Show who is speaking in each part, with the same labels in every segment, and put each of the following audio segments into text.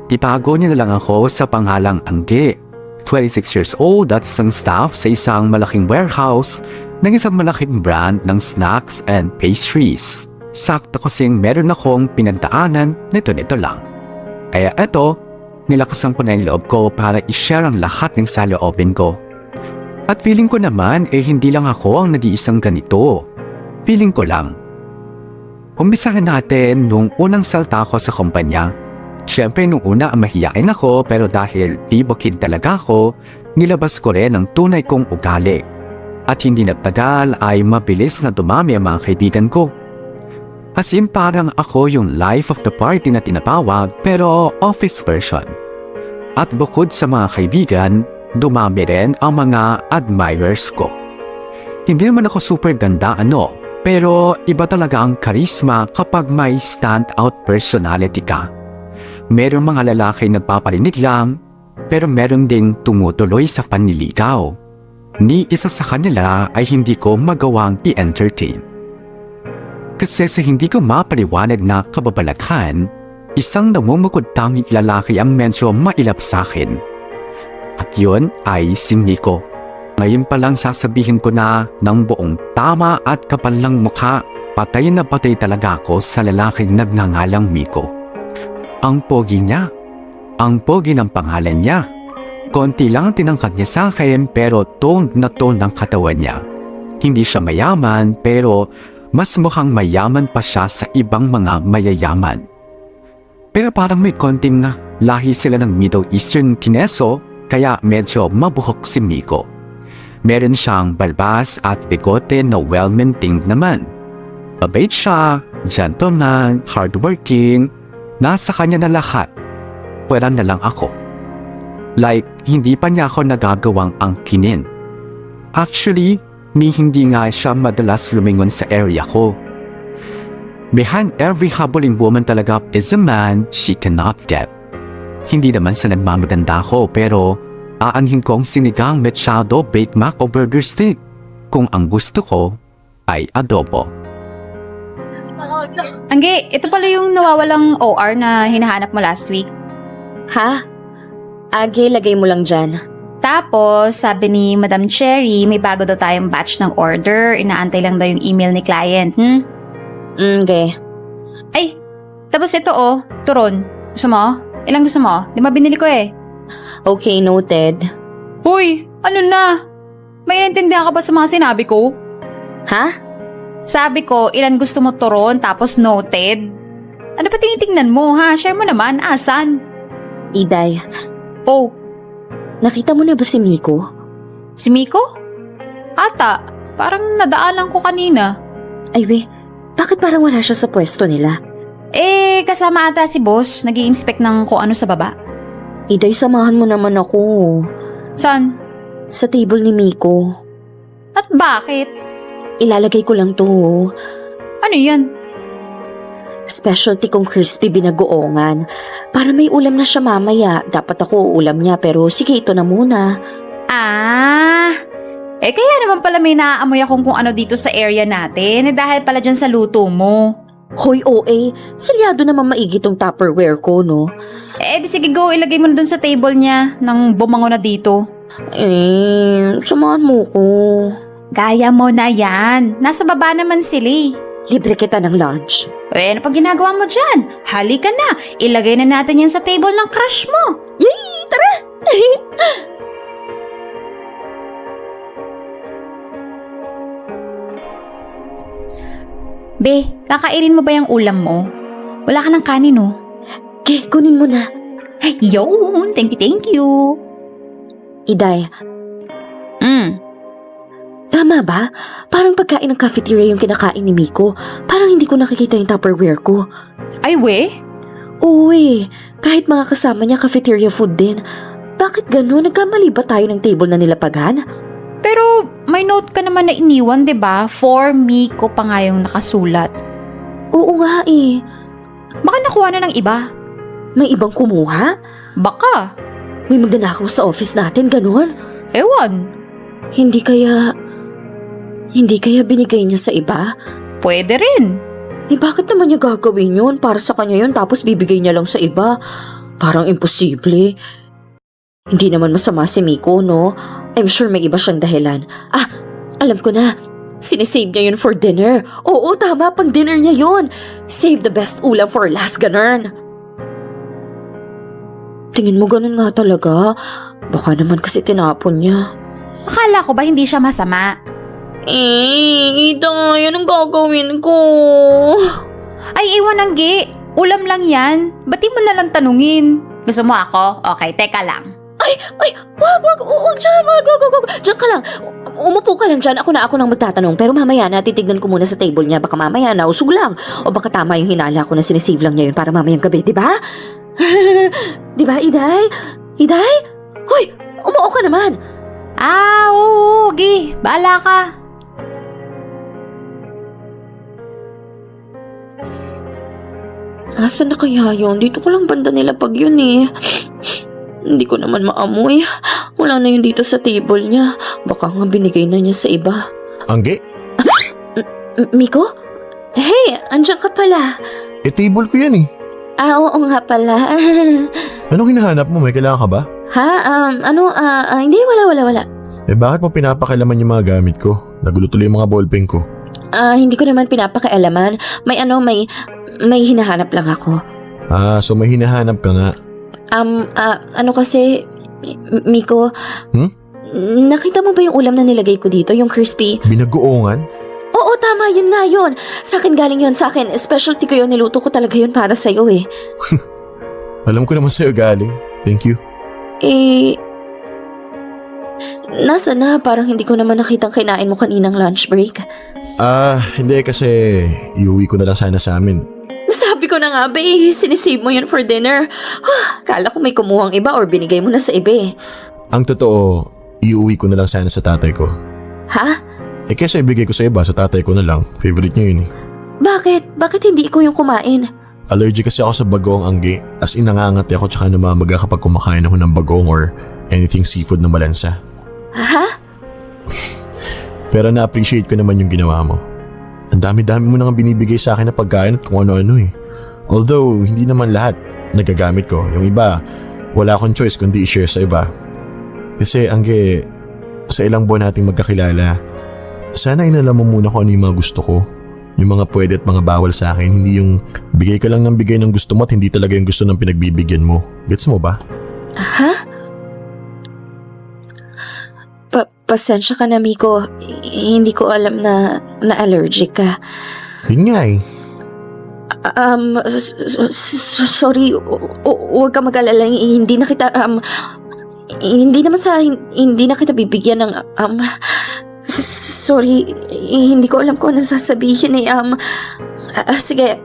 Speaker 1: Itago niya na lang ako sa pangalang Angge. 26 years old at isang staff sa isang malaking warehouse ng isang malaking brand ng snacks and pastries. Sakto kasing meron akong pinagdaanan nito lang. Kaya eto, nilakasan ko na yung loob ko para i-share ang lahat ng saloobin ko. At feeling ko naman hindi lang ako ang nag-iisang ganito. Feeling ko lang. Umpisahan natin nung unang salta ko sa kumpanya. Siyempre nung una mahiyain ako pero dahil tibokid talaga ako, nilabas ko rin ang tunay kong ugali. At hindi nagtagal ay mabilis na dumami ang mga kaibigan ko. As in parang ako yung life of the party na tinatawag pero office version. At bukod sa mga kaibigan, dumami rin ang mga admirers ko. Hindi naman ako super ganda pero iba talaga ang charisma kapag may stand-out personality ka. Merong mga lalaki nagpaparinig lang, pero meron ding tumutuloy sa panliligaw. Ni isa sa kanila ay hindi ko magawang i-entertain. Kasi sa hindi ko mapaliwanag na kababalaghan, isang namumukod tanging lalaki ang medyo mailap sa akin. At yun ay si Miko. Ngayon pa lang sasabihin ko na ng buong tama at kapal ng mukha, patay na patay talaga ako sa lalaking nagngangalang Miko. Ang pogi niya. Ang pogi ng pangalan niya. Konti lang ang tinangkad niya sa akin pero toned na toned ang katawan niya. Hindi siya mayaman pero mas mukhang mayaman pa siya sa ibang mga mayayaman. Pero parang may konting lahi sila ng Middle Eastern kineso kaya medyo mabuhok si Miko. Meron siyang balbas at bigote na well-maintained naman. Mabait siya, gentleman, hardworking. Nasa kanya na lahat. Pwera na lang ako. Like, hindi pa niya ako nagagawang angkinin. Actually, hindi nga siya madalas lumingon sa area ko. Behind every habulin woman talaga is a man she cannot get. Hindi naman sa nagmamaganda ko pero aanhin ko ang sinigang mechado, baked mac o burger stick kung ang gusto ko ay adobo.
Speaker 2: Angge, ito pala yung nawawalang OR na hinahanap mo last week.
Speaker 3: Ha? Age, lagay mo lang dyan.
Speaker 2: Tapos, sabi ni Madam Cherry, may bago daw tayong batch ng order. Inaantay lang daw yung email ni client.
Speaker 3: Okay.
Speaker 2: Ay, tapos ito turon. Gusto mo? Ilang gusto mo? 5 binili ko eh.
Speaker 3: Okay, noted.
Speaker 2: Uy, ano na? May naintindihan ka ba sa mga sinabi ko?
Speaker 3: Ha?
Speaker 2: Sabi ko, ilan gusto mo turon tapos noted? Ano pa tinitingnan mo ha? Share mo naman, asan?
Speaker 3: Iday,
Speaker 2: Oh,
Speaker 3: nakita mo na ba si Miko?
Speaker 2: si Miko? Ata, parang nadaanan ko kanina.
Speaker 3: Ay we, bakit parang wala siya sa pwesto nila?
Speaker 2: Kasama ata si boss, nag-i-inspect ng kung ano sa baba.
Speaker 3: Iday, samahan mo naman ako.
Speaker 2: Saan?
Speaker 3: Sa table ni Miko.
Speaker 2: At bakit?
Speaker 3: Ilalagay ko lang to.
Speaker 2: Ano yan?
Speaker 3: Specialty kong crispy binagoongan. Para may ulam na siya mamaya. Dapat ako ulam niya pero sige, ito na muna.
Speaker 2: Kaya naman pala may naaamoy akong kung ano dito sa area natin dahil pala dyan sa luto mo.
Speaker 3: Hoy, OA, silyado naman maigi tong Tupperware ko, no?
Speaker 2: Di sige go, ilagay mo na dun sa table niya nang bumango na dito.
Speaker 3: Samahan mo ko.
Speaker 2: Gaya mo na yan. Nasa baba naman sila eh.
Speaker 3: Libre kita ng lunch.
Speaker 2: Ano pang ginagawa mo dyan? Halika na, ilagay na natin yan sa table ng crush mo.
Speaker 3: Yay! Tara!
Speaker 2: Be, kakainin mo ba yung ulam mo? Wala ka ng kanin
Speaker 3: Okay, kunin mo na.
Speaker 2: Ay, yun! Thank you.
Speaker 3: Iday, tama ba? Parang pagkain ng cafeteria yung kinakain ni Miko. Parang hindi ko nakikita yung Tupperware ko.
Speaker 2: Ay, we?
Speaker 3: Oo kahit mga kasama niya cafeteria food din. Bakit gano'n? Nagkamali ba tayo ng table na nilapagan?
Speaker 2: Pero may note ka naman na iniwan, 'di ba? For Miko pa nga yung nakasulat.
Speaker 3: Oo nga
Speaker 2: Baka nakuha na ng iba.
Speaker 3: May ibang kumuha?
Speaker 2: Baka.
Speaker 3: May magnanakaw sa office natin, gano'n?
Speaker 2: Ewan.
Speaker 3: Hindi kaya binigay niya sa iba?
Speaker 2: Pwede rin.
Speaker 3: Bakit naman niya gagawin yun? Para sa kanya yun tapos bibigay niya lang sa iba. Parang imposible. Hindi naman masama si Miko, no? I'm sure may iba siyang dahilan. Ah, alam ko na. Sinisave niya yun for dinner. Oo, tama, pang dinner niya yun. Save the best ulam for last, ganun. Tingin mo ganun nga talaga? Baka naman kasi tinapon niya.
Speaker 2: Akala ko ba hindi siya masama?
Speaker 3: Ida, yan ang gagawin ko.
Speaker 2: Ay, iwan ang gi. Ulam lang yan. Ba't di mo na lang tanungin? Gusto mo ako? Okay, teka lang.
Speaker 3: Wag dyan, wag. Diyan ka lang. Umupo ka lang dyan. Ako nang magtatanong. Pero mamaya na, titignan ko muna sa table niya. Baka mamaya nausog lang. O baka tama yung hinala ko na sinisave lang niya yun para mamayang gabi, di ba? Di ba, Iday? Iday? Hoy, umuo ka naman.
Speaker 2: Oo, gi. Bahala ka.
Speaker 3: Asan na kaya yun? Dito ko lang banda nila pag yun eh. Hindi ko naman maamoy. Wala na yun dito sa table niya. Baka nga binigay na niya sa iba.
Speaker 4: Angge?
Speaker 3: Miko? Hey, andyan ka pala.
Speaker 4: Table ko yan eh.
Speaker 3: Oo nga pala.
Speaker 4: Anong hinahanap mo? May kailangan ka ba?
Speaker 3: Ha? Hindi, wala.
Speaker 4: Bakit mo pinapakilaman yung mga gamit ko? Nagulo tuloy yung mga ballpen ko.
Speaker 3: Hindi ko naman pinapakialaman. May hinahanap lang ako.
Speaker 4: So may hinahanap ka nga.
Speaker 3: Kasi, Miko, nakita mo ba yung ulam na nilagay ko dito? Yung crispy?
Speaker 4: Binagoongan?
Speaker 3: Oo, tama, yun nga yun. Sa akin galing yun, sa akin. Specialty ko yun, niluto ko talaga yun para sa'yo eh.
Speaker 4: Alam ko naman sa'yo galing. Thank you.
Speaker 3: Nasa na? Parang hindi ko naman nakitang kinain mo kaninang lunch break.
Speaker 4: Hindi kasi iuwi ko na lang sana sa amin.
Speaker 3: Sabi ko na nga ba sinisave mo yun for dinner. Kala ko may kumuhang iba or binigay mo na sa iba eh.
Speaker 4: Ang totoo, iuwi ko na lang sana sa tatay ko.
Speaker 3: Ha?
Speaker 4: Kesa ibigay ko sa iba, sa tatay ko na lang. Favorite niya yun eh.
Speaker 3: Bakit? Bakit hindi ikaw yung kumain?
Speaker 4: Allergic kasi ako sa bagoong, Angge. As in nangangati ako tsaka namamaga kapag kumakain ako ng bagoong or anything seafood na malansa.
Speaker 3: Ha?
Speaker 4: Pero na-appreciate ko naman yung ginawa mo. Ang dami-dami mo nang binibigay sa akin na pagkain at kung ano-ano eh. Although, hindi naman lahat nagagamit ko. Yung iba, wala akong choice kundi i-share sa iba. Kasi, Angge, sa ilang buwan nating magkakilala, sana inalam mo muna kung ano yung mga gusto ko. Yung mga pwede at mga bawal sa akin. Hindi yung bigay ka lang ng bigay ng gusto mo at hindi talaga yung gusto ng pinagbibigyan mo. Gets mo ba?
Speaker 3: Ha? Pasensya ka na, Miko. Hindi ko alam na allergic ka.
Speaker 4: Yun nga eh.
Speaker 3: Sorry. Huwag ka mag-alala. Hindi na kita, hindi na kita bibigyan ng, sorry. Hindi ko alam kung anong sasabihin eh. Sige.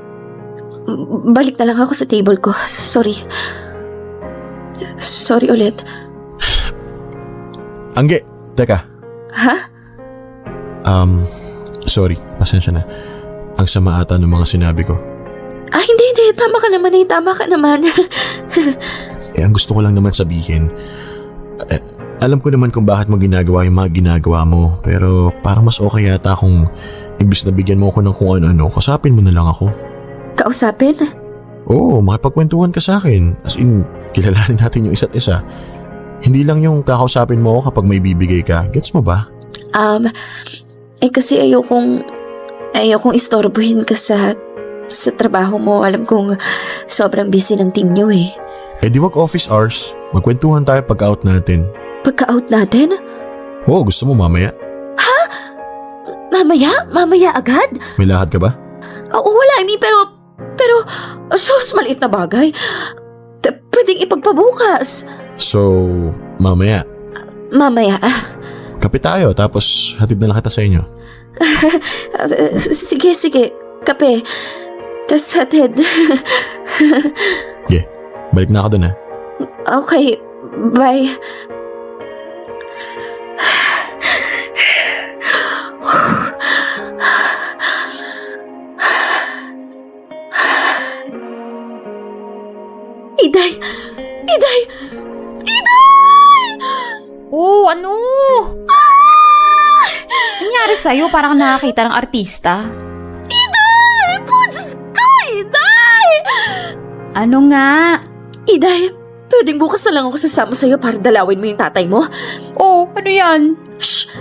Speaker 3: Balik na lang ako sa table ko. Sorry. Sorry ulit.
Speaker 4: Angge, teka.
Speaker 3: Ha?
Speaker 4: Sorry. Pasensya na. Ang sama ata ng mga sinabi ko.
Speaker 3: Hindi. Tama ka naman.
Speaker 4: Ang gusto ko lang naman sabihin, alam ko naman kung bakit mo ginagawa yung mga ginagawa mo, pero parang mas okay yata kung imbis na bigyan mo ako ng kung ano-ano, kasapin mo na lang ako.
Speaker 3: Kausapin?
Speaker 4: Oo, makipagkwentuhan ka sa akin. As in, kilalanin natin yung isa't isa. Hindi lang yung kakausapin mo ako kapag may bibigay ka. Gets mo ba?
Speaker 3: Kasi ayokong istorbohin ka sa trabaho mo. Alam kong sobrang busy ng team niyo eh.
Speaker 4: Di wag office hours. Magkwentuhan tayo pag-out natin.
Speaker 3: Pagka-out natin?
Speaker 4: Oo, gusto mo mamaya?
Speaker 3: Ha? Mamaya? Mamaya agad?
Speaker 4: May lahad ka ba?
Speaker 3: Oo, wala. Pero, sus, maliit na bagay. Pwedeng ipagpabukas.
Speaker 4: So, mamaya.
Speaker 3: Mamaya.
Speaker 4: Kape tayo, tapos hatid na lang kita sa inyo.
Speaker 3: Sige. Kape. Tas hatid.
Speaker 4: Balik na ako dun ha.
Speaker 3: Okay, bye. Iday!
Speaker 2: Oh, ano? Nangyari sa'yo? Parang nakakita ng artista.
Speaker 3: Iday! Po, Diyos ko! Iday!
Speaker 2: Ano nga?
Speaker 3: Iday, pwedeng bukas na lang ako sasama sa'yo para dalawin mo yung tatay mo?
Speaker 2: Oh, ano yan?
Speaker 3: Shh!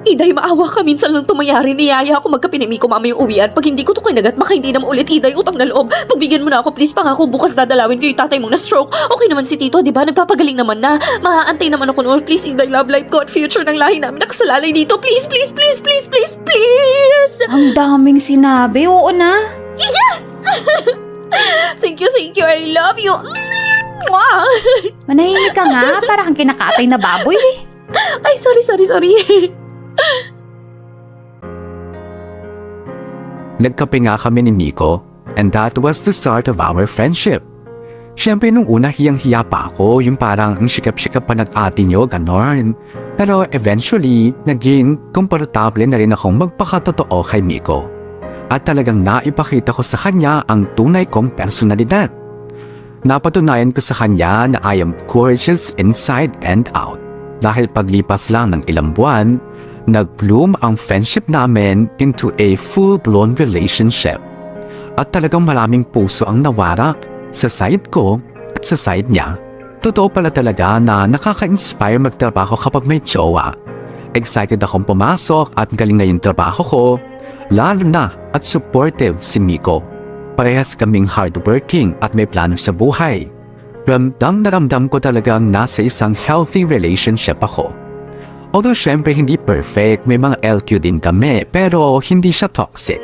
Speaker 3: Iday, maawa ka. Minsan lang tumayari. Niyaya ako magkapinimi ko mama yung uwian. Pag hindi ko to kinagat, baka hindi naman ulit. Iday, utang na loob. Pagbigyan mo na ako, please. Pangako, bukas dadalawin ko yung tatay mong na-stroke. Okay naman si Tito, di ba? Nagpapagaling naman na. Maaantay naman ako noon. Please, Iday, love life ko at future ng lahi namin. Nakasalalay dito. Please, please, please, please, please, please.
Speaker 2: Ang daming sinabi. Oo na.
Speaker 3: Thank you, I love you. Mwah!
Speaker 2: Manahimik ka nga. Para kang kinakatay na baboy.
Speaker 3: Ay, sorry.
Speaker 1: Nagkape nga kami ni Nico, and that was the start of our friendship. Siyempre nung una hiyang-hiya pa ako, yung parang ang sikap-sikap pa ng ate nyo, ganon. Pero eventually, naging komportable na rin akong magpakatotoo kay Nico. At talagang naipakita ko sa kanya ang tunay kong personalidad. Napatunayan ko sa kanya na I am gorgeous inside and out. Dahil paglipas lang ng ilang buwan, nag-bloom ang friendship namin into a full-blown relationship. At talagang maraming puso ang nawarak sa side ko at sa side niya. Totoo pala talaga na nakaka-inspire magtrabaho kapag may jowa. Excited akong pumasok at galing na yung trabaho ko, lalo na at supportive si Nico. Parehas kaming hardworking at may plano sa buhay. Ramdam na ramdam ko talagang nasa isang healthy relationship ako. Although syempre hindi perfect, may mga LQ din kami pero hindi siya toxic.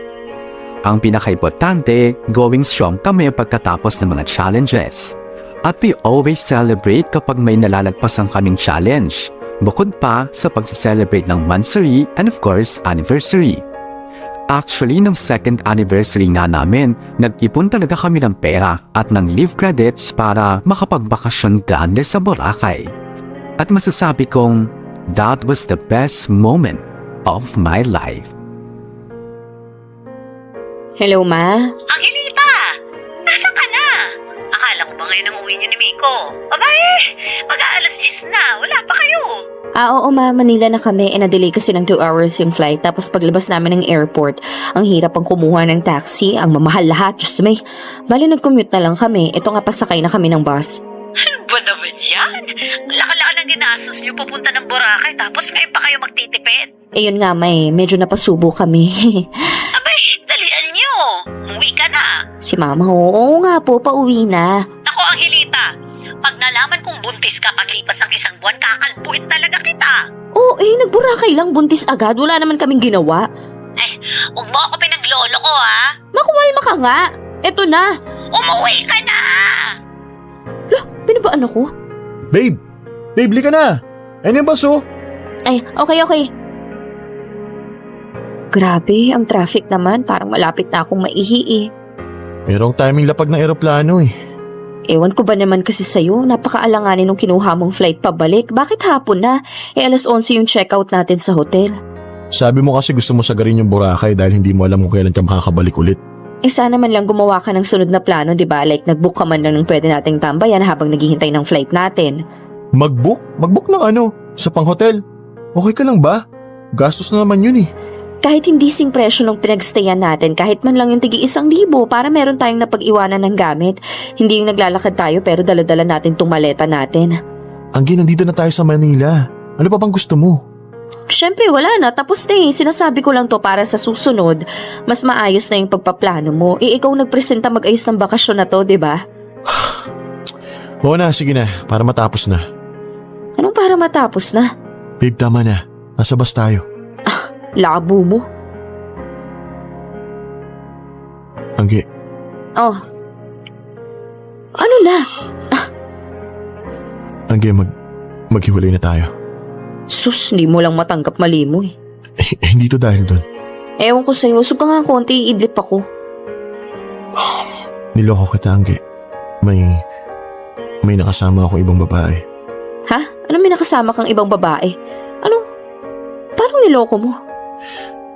Speaker 1: Ang pinaka-importante, going strong kami pagkatapos ng mga challenges. At we always celebrate kapag may nalalagpasan kaming challenge, bukod pa sa pag-celebrate ng monthsary and of course anniversary. Actually, nung second anniversary nga namin, nag-ipon talaga kami ng pera at ng leave credits para makapagbakasyon grande sa Boracay. At masasabi kong, that was the best moment of my life.
Speaker 3: Hello, Ma?
Speaker 5: Angelita! Nasaan ka na? Akala ko ba ngayon ang uwi niyo ni Miko? Abay, mag-aalas 10 na. Wala pa kayo.
Speaker 3: Oo, Ma. Manila na kami. Na-delay kasi ng 2 hours yung flight. Tapos paglabas namin ng airport, ang hirap ang kumuha ng taxi. Ang mamahal lahat. Diyos may. Bali, nag-commute na lang kami. Ito nga, pasakay na kami ng bus.
Speaker 5: Ano ba naman yan? Laka-laka ng ginastos niyo papunta ng Boracay tapos ngayon pa kayo magtitipid?
Speaker 3: Eh, yun nga, Ma. Medyo napasubo kami.
Speaker 5: Abay, dalian niyo. Umuwi ka na.
Speaker 3: Si Mama, oo nga po. Pauwi na.
Speaker 5: Naku, Angelita. Pag nalaman kong buntis ka paglipas ng 1 buwan, kakalbuin talaga kita.
Speaker 3: Oo, nagburakay lang. Buntis agad. Wala naman kaming ginawa.
Speaker 5: Huwag mo ako pinaglolo ko, ha?
Speaker 3: Makumalma ka nga. Eto na.
Speaker 5: Umuwi ka na!
Speaker 3: Binabaan ako?
Speaker 4: Babe! Babe, lika na! Ayun yung baso!
Speaker 3: Ay, okay. Grabe, ang traffic naman. Parang malapit na akong maihi eh.
Speaker 4: Merong timing lapag ng eroplano eh.
Speaker 3: Ewan ko ba naman kasi sa'yo, napakaalanganin nung kinuha mong flight pabalik. Bakit hapon na? Alas 11 yung checkout natin sa hotel.
Speaker 4: Sabi mo kasi gusto mo sagarin yung Boracay dahil hindi mo alam kung kailan ka makakabalik ulit.
Speaker 3: Sana man lang gumawa ka ng sunod na plano, di ba? Like nag-book ka man lang ng pwede nating tambayan habang naghihintay ng flight natin.
Speaker 4: Mag-book? Mag-book ng ano? Sa pang-hotel? Okay ka lang ba? Gastos na naman yun eh.
Speaker 3: Kahit hindi sing presyo ng pinagstayan natin, kahit man lang yung tigi 1,000 para meron tayong napag-iwanan ng gamit. Hindi yung naglalakad tayo pero dala-dala natin tong maleta natin.
Speaker 4: Anggi, nandito na tayo sa Manila. Ano pa bang gusto mo?
Speaker 3: Siyempre wala na, tapos na eh. Sinasabi ko lang to para sa susunod, mas maayos na yung pagpaplano mo. Ikaw nagpresenta mag-ayos ng bakasyon na to, di ba?
Speaker 4: Oo na, sige na. Para matapos na.
Speaker 3: Anong para matapos na?
Speaker 4: Babe, tama na. Nasa bus tayo.
Speaker 3: Labo mo.
Speaker 4: Anggi,
Speaker 3: Oh. Ano na?
Speaker 4: Anggi, maghiwalay na tayo.
Speaker 3: Sus, hindi mo lang matanggap mali mo eh.
Speaker 4: Hindi to dahil doon.
Speaker 3: Ewan ko sa'yo, sug ka nga konti, iidlip ako.
Speaker 4: Niloko kita, Anggi. May nakasama ako ibang babae.
Speaker 3: Ha? Ano may nakasama kang ibang babae? Ano? Parang niloko mo.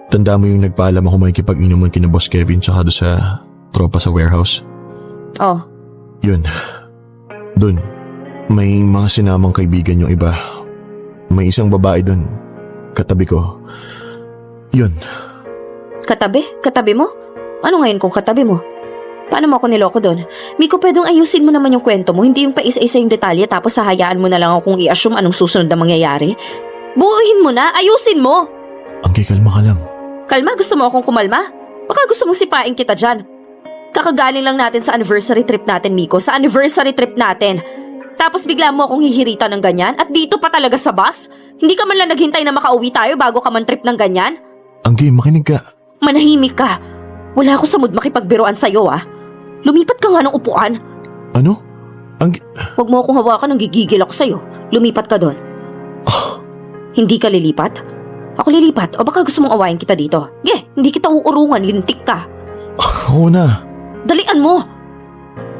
Speaker 4: Tanda mo yung nagpaalam ako makikipag-inuman kina Boss Kevin tsaka doon sa tropa sa warehouse?
Speaker 3: Oh,
Speaker 4: Yun. Doon. May mga sinamang kaibigan yung iba. May isang babae doon. Katabi ko. Yun.
Speaker 3: katabi? Katabi mo? Ano ngayon kung katabi mo? Paano mo ako niloko doon? Miko, pwedeng ayusin mo naman yung kwento mo, hindi yung paisa-isa yung detalye tapos hahayaan mo na lang akong i-assume anong susunod na mangyayari. Buuhin mo na, ayusin mo!
Speaker 4: Angge, kalma ka lang.
Speaker 3: Kalma, gusto mo akong kumalma? Baka gusto mong sipain kita dyan. Kakagaling lang natin sa anniversary trip natin, Miko. Sa anniversary trip natin. Tapos bigla mo akong hihirita ng ganyan at dito pa talaga sa bus? Hindi ka man lang naghintay na makauwi tayo bago ka man trip ng ganyan?
Speaker 4: Angge, makinig ka.
Speaker 3: Manahimik ka. Wala ako sa mood makipagbiruan sa'yo, ah. Lumipat ka nga ng upuan.
Speaker 4: Ano? Angge,
Speaker 3: Huwag mo akong hawakan, nanggigigil ako sa'yo. Lumipat ka doon. Hindi ka lilipat? Ako lilipat o baka gusto mong awayin kita dito? Hindi kita uurungan, lintik ka.
Speaker 4: oo na.
Speaker 3: Dalian mo!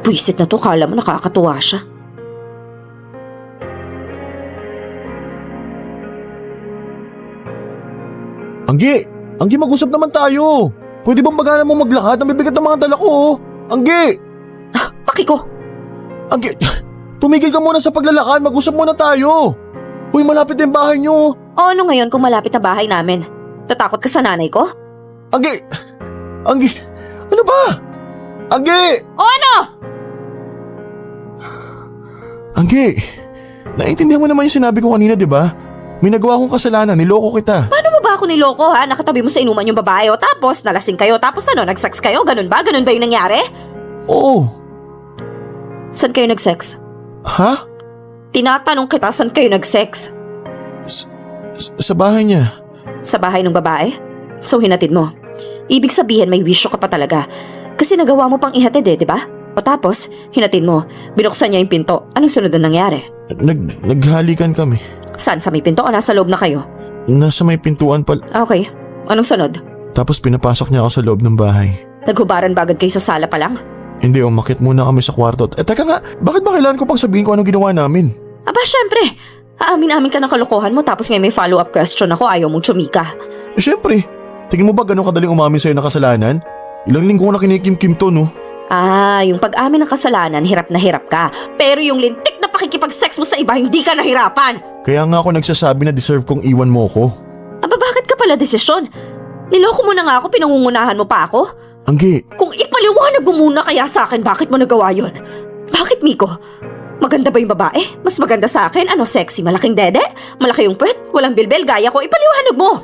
Speaker 3: Buisit na to, kala mo nakakatuwa siya.
Speaker 4: Angge! Angge, mag-usap naman tayo. Pwede bang maganan mo maglakad? Ang bibigat ng mga dala ko, oh. Angge!
Speaker 3: Pakiko!
Speaker 4: Angge, tumigil ka muna sa paglalakad. Mag-usap muna tayo. Uy, malapit na yung bahay niyo.
Speaker 3: O ano ngayon kung malapit na bahay namin? Tatakot ka sa nanay ko?
Speaker 4: Angge! Angge! Ano ba? Angge!
Speaker 3: O ano?
Speaker 4: Angge! Naiintindihan mo naman yung sinabi ko kanina, di ba? May nagawa akong kasalanan, niloko kita.
Speaker 3: Paano mo ba ako niloko, ha? Nakatabi mo sa inuman yung babae o tapos nalasing kayo tapos ano, nag-sex kayo? Ganun ba? Ganun ba yung nangyari?
Speaker 4: Oo.
Speaker 3: Saan kayo nag-sex?
Speaker 4: Ha?
Speaker 3: Tinatanong kita saan kayo nag-sex?
Speaker 4: Sa bahay niya.
Speaker 3: Sa bahay ng babae? So hinatid mo. Ibig sabihin may wisyo ka pa talaga. Kasi nagawa mo pang ihatid di ba? O tapos, hinatid mo. Binuksan niya yung pinto. Anong sunod na nangyari?
Speaker 4: Naghalikan kami.
Speaker 3: Saan? Sa may pinto o nasa loob na kayo?
Speaker 4: Nasa may pintuan pa.
Speaker 3: Okay. Anong sunod?
Speaker 4: Tapos pinapasok niya ako sa loob ng bahay.
Speaker 3: Naghubaran ba agad kayo sa sala pa lang?
Speaker 4: Hindi, umakit muna kami sa kwarto. Teka nga, bakit ba kailangan ko pang sabihin ko anong ginawa namin?
Speaker 3: Aba, syempre. Aamin-amin ka ng kalokohan mo tapos ngayon may follow-up question ako, ayaw mong tsumika.
Speaker 4: Siyempre. Tingin mo ba ganun kadaling umamin sa'yo na kasalanan? Ilang linggo ko na kinikim-kim to, no?
Speaker 3: Yung pag-amin ng kasalanan, hirap na hirap ka. Pero yung lintik na pakikipag-sex mo sa iba, hindi ka nahirapan.
Speaker 4: Kaya nga ako nagsasabi na deserve kong iwan mo ko.
Speaker 3: Aba, bakit ka pala desisyon? Niloko mo na nga ako, pinangungunahan mo pa ako?
Speaker 4: Angge,
Speaker 3: Kung ipaliwanag mo muna kaya sa akin, bakit mo nagawa yun? Bakit, Miko? Maganda ba yung babae? Mas maganda sa akin? Ano, sexy? Malaking dede? Malaki yung puwet? Walang bilbel? Gaya ko? Ipaliwanag mo!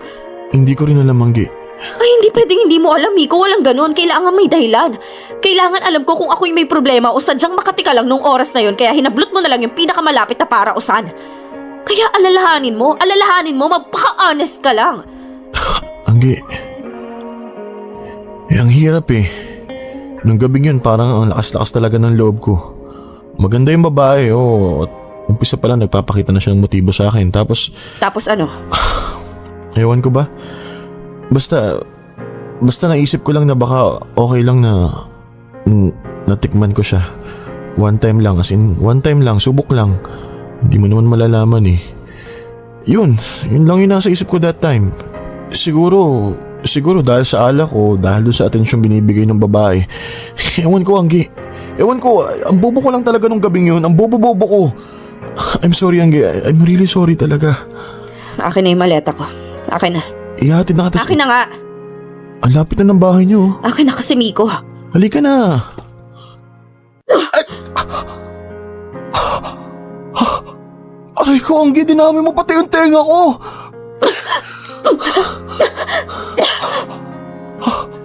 Speaker 4: hindi ko rin alam, Angge.
Speaker 3: Ay, hindi pwedeng hindi mo alam, Miko. Walang ganun. Kailangan may dahilan. Kailangan alam ko kung ako'y may problema o sadyang makati ka lang nung oras na yun kaya hinablot mo na lang yung pinakamalapit na parausan. Kaya alalahanin mo, magpaka-honest ka lang.
Speaker 4: Angge, ang hirap eh. Nung gabing yun parang ang lakas-lakas talaga ng loob ko. Maganda yung babae, At umpisa pa lang nagpapakita na siya ng motibo sa akin. Tapos
Speaker 3: ano?
Speaker 4: ewan ko ba? Basta naisip ko lang na baka okay lang na natikman ko siya. One time lang, subok lang. Hindi mo naman malalaman eh. Yun lang yung nasa isip ko that time. Siguro dahil sa alak o dahil doon sa atensyon binibigay ng babae. Ewan ko, Angge. Ewan ko, ang bobo ko lang talaga nung gabing yun. Ang bobo-bobo ko. I'm sorry, Angge. I'm really sorry talaga.
Speaker 3: Akin na yung maleta ko. Akin na.
Speaker 4: Ihatid na kita.
Speaker 3: Akin na nga.
Speaker 4: Ang lapit na ng bahay niyo.
Speaker 3: Akin na kasi, Miko.
Speaker 4: Halika na. Aray ko, Angge. Dinami mo pati yung tenga ko.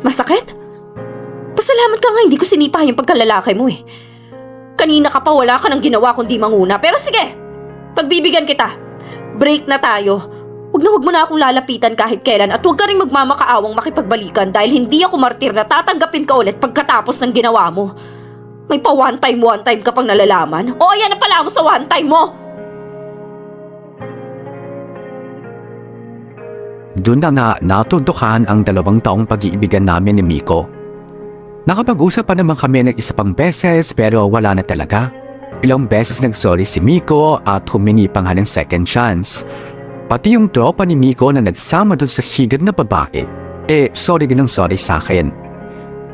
Speaker 3: Masakit? Pasalamat ka nga, hindi ko sinipa yung pagkalalaki mo eh. Kanina ka pa wala ka nang ginawa kundi manguna. Pero sige, pagbibigyan kita. Break na tayo. Huwag mo na akong lalapitan kahit kailan at huwag ka rin magmamakaawang makipagbalikan dahil hindi ako martir na tatanggapin ka ulit pagkatapos ng ginawa mo. May pa one time ka pang nalalaman? O ayan na pala mo sa one time mo!
Speaker 1: Doon na natuntukan ang 2 taong pag-iibigan namin ni Miko. Nakapag-usap pa naman kami ng isa pang beses pero wala na talaga. Ilang beses nag-sorry si Miko at humingi pa nga ng second chance. Pati yung tropa ni Miko na nagsama doon sa higad na babae, sorry din ng sorry sa akin.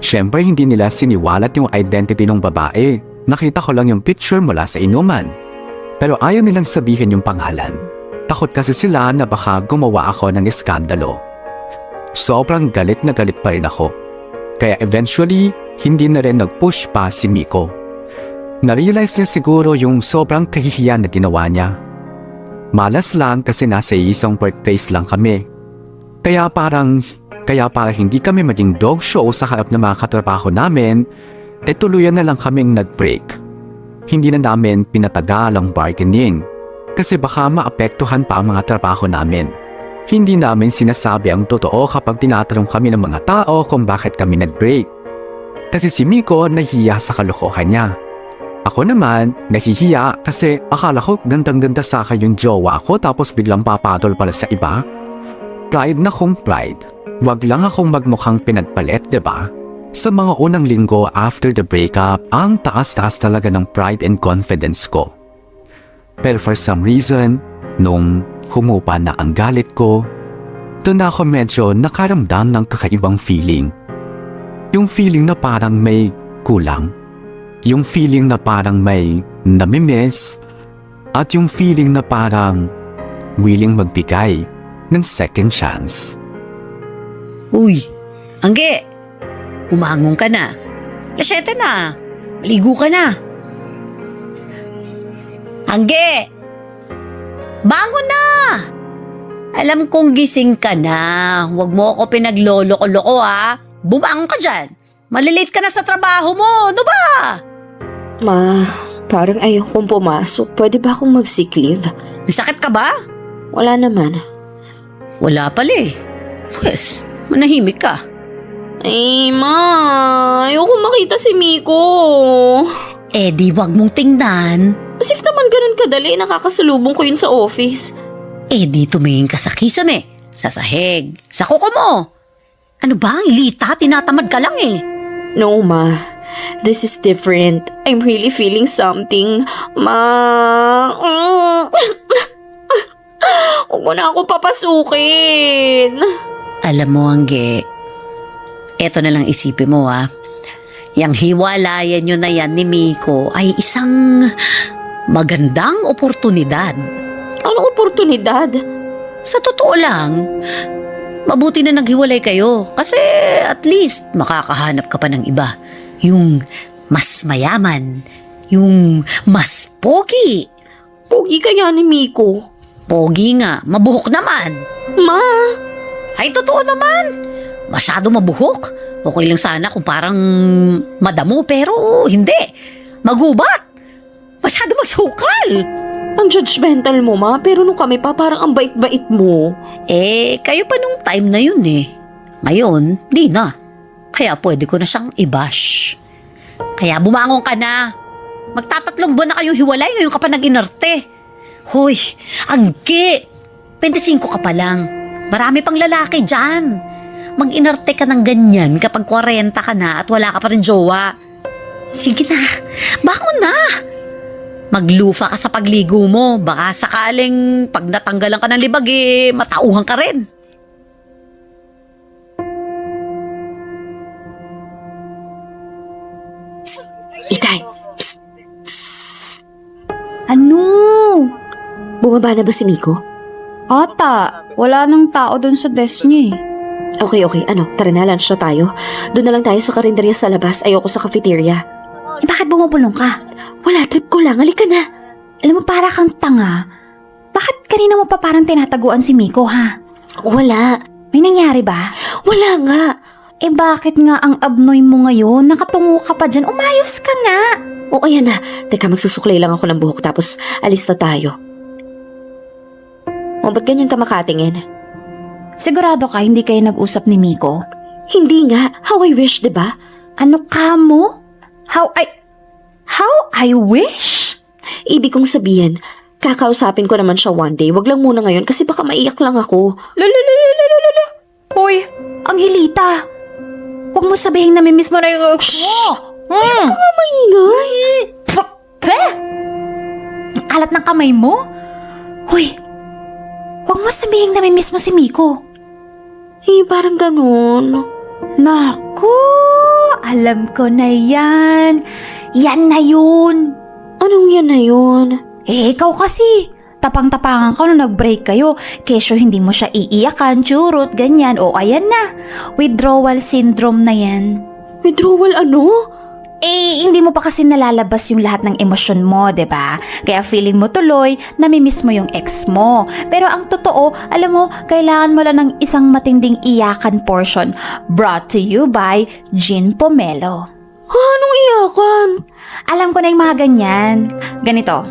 Speaker 1: Siyempre hindi nila siniwalat yung identity ng babae. Nakita ko lang yung picture mula sa inuman. Pero ayaw nilang sabihin yung pangalan. Takot kasi sila na baka gumawa ako ng iskandalo. Sobrang galit na galit pa rin ako. Kaya eventually, hindi na rin nag-push pa si Miko. Narealize niya siguro yung sobrang kahihiyan na ginawa niya. Malas lang kasi nasa isang workplace lang kami. Kaya parang hindi kami maging dog show sa harap ng mga katrabaho namin, tuluyan na lang kaming nag-break. Hindi na namin pinatagal ang bargaining kasi baka maapektuhan pa ang mga trabaho namin. Hindi namin sinasabi ang totoo kapag tinatanong kami ng mga tao kung bakit kami nag-break. Kasi si Miko nahihiya sa kalokohan niya. Ako naman, nahihiya kasi akala ko gandang-ganda sa akin yung jowa ko tapos biglang papatol pala sa iba. Pride na kung pride. Wag lang akong magmukhang pinagpalit, diba? Sa mga unang linggo after the breakup, ang taas-taas talaga ng pride and confidence ko. Pero for some reason, nung humupa na ang galit ko, doon ako medyo nakaramdam ng kakaibang feeling. Yung feeling na parang may kulang. Yung feeling na parang may namimiss. At yung feeling na parang willing magbigay ng second chance.
Speaker 6: Uy, Angge! Umangong ka na. Lasyete na. Maligo ka na. Angge! Bangon na! Alam kong gising ka na. Huwag mo ako pinaglolo-loko ha. Bumangon ka dyan. Malilate ka na sa trabaho mo. Ano ba?
Speaker 3: Ma, parang ayokong pumasok. Pwede ba akong mag-sick leave?
Speaker 6: May sakit ka ba?
Speaker 3: Wala naman.
Speaker 6: Wala pala eh. Pwes, manahimik ka.
Speaker 3: Ay, ma, ayoko makita si Miko.
Speaker 6: Eh di wag mong tingnan.
Speaker 3: As if naman ganun kadali, nakakasalubong ko yun sa office.
Speaker 6: Eh di tumingin ka sa kisame, sa sahig, sa kuko mo. Ano ba, Ilita? Tinatamad ka lang eh.
Speaker 3: No, ma. This is different. I'm really feeling something. Ma. Huwag mo na ako papasukin.
Speaker 6: Alam mo, Angge, eto na lang isipin mo ha. Yang hiwalayan nyo na yan ni Miko ay isang magandang oportunidad.
Speaker 3: Anong oportunidad?
Speaker 6: Sa totoo lang, mabuti na naghiwalay kayo kasi at least makakahanap ka pa ng iba. Yung mas mayaman, yung mas pogi.
Speaker 3: Pogi kaya ni Miko.
Speaker 6: Pogi nga, mabuhok naman.
Speaker 3: Ma.
Speaker 6: Ay, totoo naman. Masyado mabuhok. Okay lang sana kung parang madamo pero hindi. Magubat. Masyado masukal.
Speaker 3: Ang judgmental mo, ma. Pero nung kami pa, parang ang bait-bait mo.
Speaker 6: Eh, kayo pa nung time na yun eh. Ngayon, di na. Kaya pwede ko na siyang i-bash. Kaya bumangon ka na. Magtatatlong buwan na kayong hiwalay, ngayon ka pa nag-inarte. Hoy, Angge! 25 ka pa lang. Marami pang lalaki dyan. Mag-inarte ka ng ganyan kapag 40 ka na at wala ka pa rin jowa. Sige na, bangon na. Maglufa ka sa pagligo mo. Baka sakaling pag natanggalan ka ng libag matauhan ka rin.
Speaker 3: Itay.
Speaker 2: Ano?
Speaker 3: Bumaba na ba si Miko?
Speaker 2: Ata, wala nang tao dun sa desk niya eh.
Speaker 3: Okay. Ano, tara na, lunch na tayo. Doon na lang tayo sa karinderya sa labas. Ayoko sa cafeteria.
Speaker 2: Eh, bakit bumabulong ka?
Speaker 3: Wala, trip ko lang. Halika na.
Speaker 2: Alam mo, para kang tanga. Bakit kanina mo pa parang tinataguan si Miko, ha?
Speaker 3: Wala.
Speaker 2: May nangyari ba?
Speaker 3: Wala nga.
Speaker 2: Eh bakit nga ang abnoy mo ngayon? Nakatungo ka pa dyan. Umayos ka nga.
Speaker 3: O ayan na. Teka, magsusuklay lang ako ng buhok tapos alis na tayo. O, ba't ganyan ka makatingin?
Speaker 2: Sigurado ka hindi kayo nag-usap ni Miko?
Speaker 3: Hindi nga. How I wish, diba?
Speaker 2: Ano ka mo? How I wish?
Speaker 3: Ibig kong sabihin, kakausapin ko naman siya one day. Wag lang muna ngayon kasi baka maiyak lang ako.
Speaker 2: Lalalala. Hoy, ang hilita. Huwag mo sabihin na miss mo na yung ex mo.
Speaker 3: Ayaw ka nga maingay.
Speaker 2: Ang alat ng kamay mo? Hoy, huwag mo sabihin na miss mo si Miko.
Speaker 3: Eh, parang ganun.
Speaker 2: Naku, alam ko na yan. Yan na yun.
Speaker 3: Anong yan na yun?
Speaker 2: Eh, ikaw kasi. Tapang-tapangan ka nung nag-break kayo. Kesyo hindi mo siya iiyakan, churot, ganyan. O ayan na. Withdrawal syndrome na yan.
Speaker 3: Withdrawal ano?
Speaker 2: Eh, hindi mo pa kasi nalalabas yung lahat ng emosyon mo, 'di ba? Kaya feeling mo tuloy, namimiss mo yung ex mo. Pero ang totoo, alam mo, kailangan mo lang ng isang matinding iyakan portion brought to you by Gin Pomelo.
Speaker 3: Anong iyakan?
Speaker 2: Alam ko na yung mga ganyan. Ganito,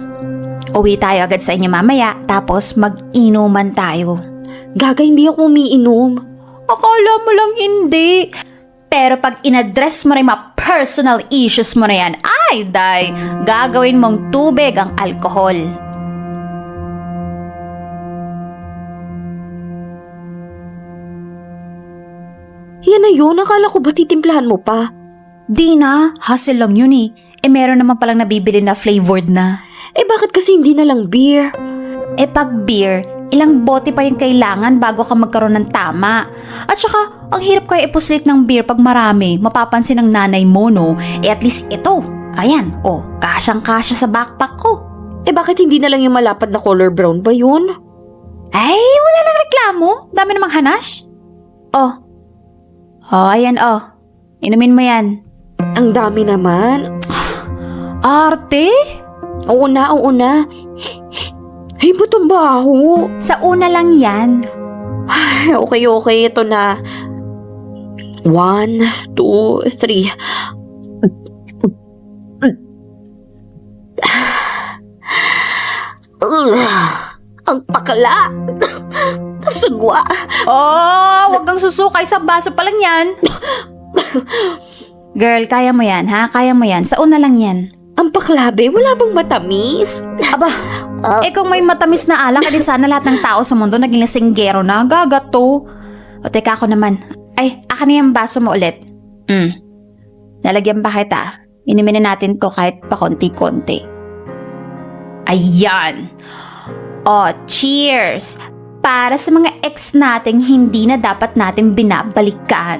Speaker 2: uwi tayo agad sa inyo mamaya, tapos mag-inuman tayo.
Speaker 3: Gaga, hindi ako umiinom.
Speaker 2: Akala mo lang hindi. Pero pag inaddress mo na yung mga personal issues mo na yan, ay, day, gagawin mong tubig ang alkohol.
Speaker 3: Yan na yun, akala ko ba titimplahan mo pa?
Speaker 2: Di na, hassle lang yun eh. Eh meron naman palang nabibili na flavored na.
Speaker 3: Eh bakit kasi hindi na lang beer?
Speaker 2: Eh pag beer, ilang bote pa yung kailangan bago ka magkaroon ng tama. At saka, ang hirap kaya ipuslit ng beer pag marami, mapapansin ng nanay mo, no? Eh at least ito, ayan, oh, kasyang-kasya sa backpack ko.
Speaker 3: Eh bakit hindi na lang yung malapad na color brown ba yun?
Speaker 2: Ay, wala lang reklamo. Dami namang hanash. Oh. Oh, ayan oh. Inumin mo yan.
Speaker 3: Ang dami naman.
Speaker 2: Arte?
Speaker 3: Oo na, oo na. Ay, ba't ang baho?
Speaker 2: Sa una lang yan.
Speaker 3: Ay, okay, ito na. 1, 2, 3. Ang pakla. Sagwa.
Speaker 2: Oh, wag kang susukay sa baso pa lang yan. Girl, kaya mo yan, ha? Kaya mo yan. Sa una lang yan.
Speaker 3: Ang paklabe, wala bang matamis?
Speaker 2: Aba, eh kung may matamis na alak, edi sana lahat ng tao sa mundo naging lasinggero na. Gagato. O teka ako naman. Ay, akin na yung baso mo ulit. Lalagyan pa kita. Inumin na natin to kahit pa konti-konti. Ayan. O, cheers! Para sa mga ex nating hindi na dapat natin binabalikan.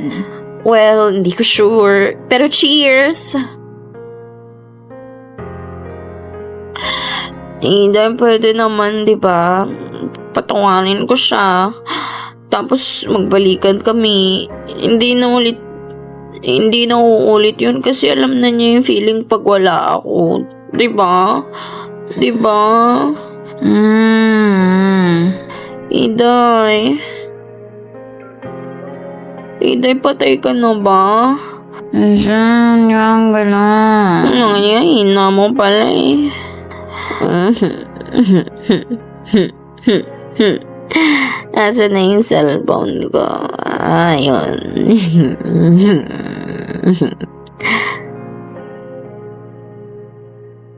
Speaker 3: Well, hindi ko sure. Pero cheers! Hindi, pwede naman, di ba? Patawanin ko siya. Tapos magbalikan kami. Hindi na uulit yun kasi alam na niya yung feeling pag wala ako. Di ba? Di ba? Iday. Iday, patay ka na ba?
Speaker 2: Yung gano'n.
Speaker 3: Ay, hina mo pala eh. Asa na yung cellphone ko? Ayun.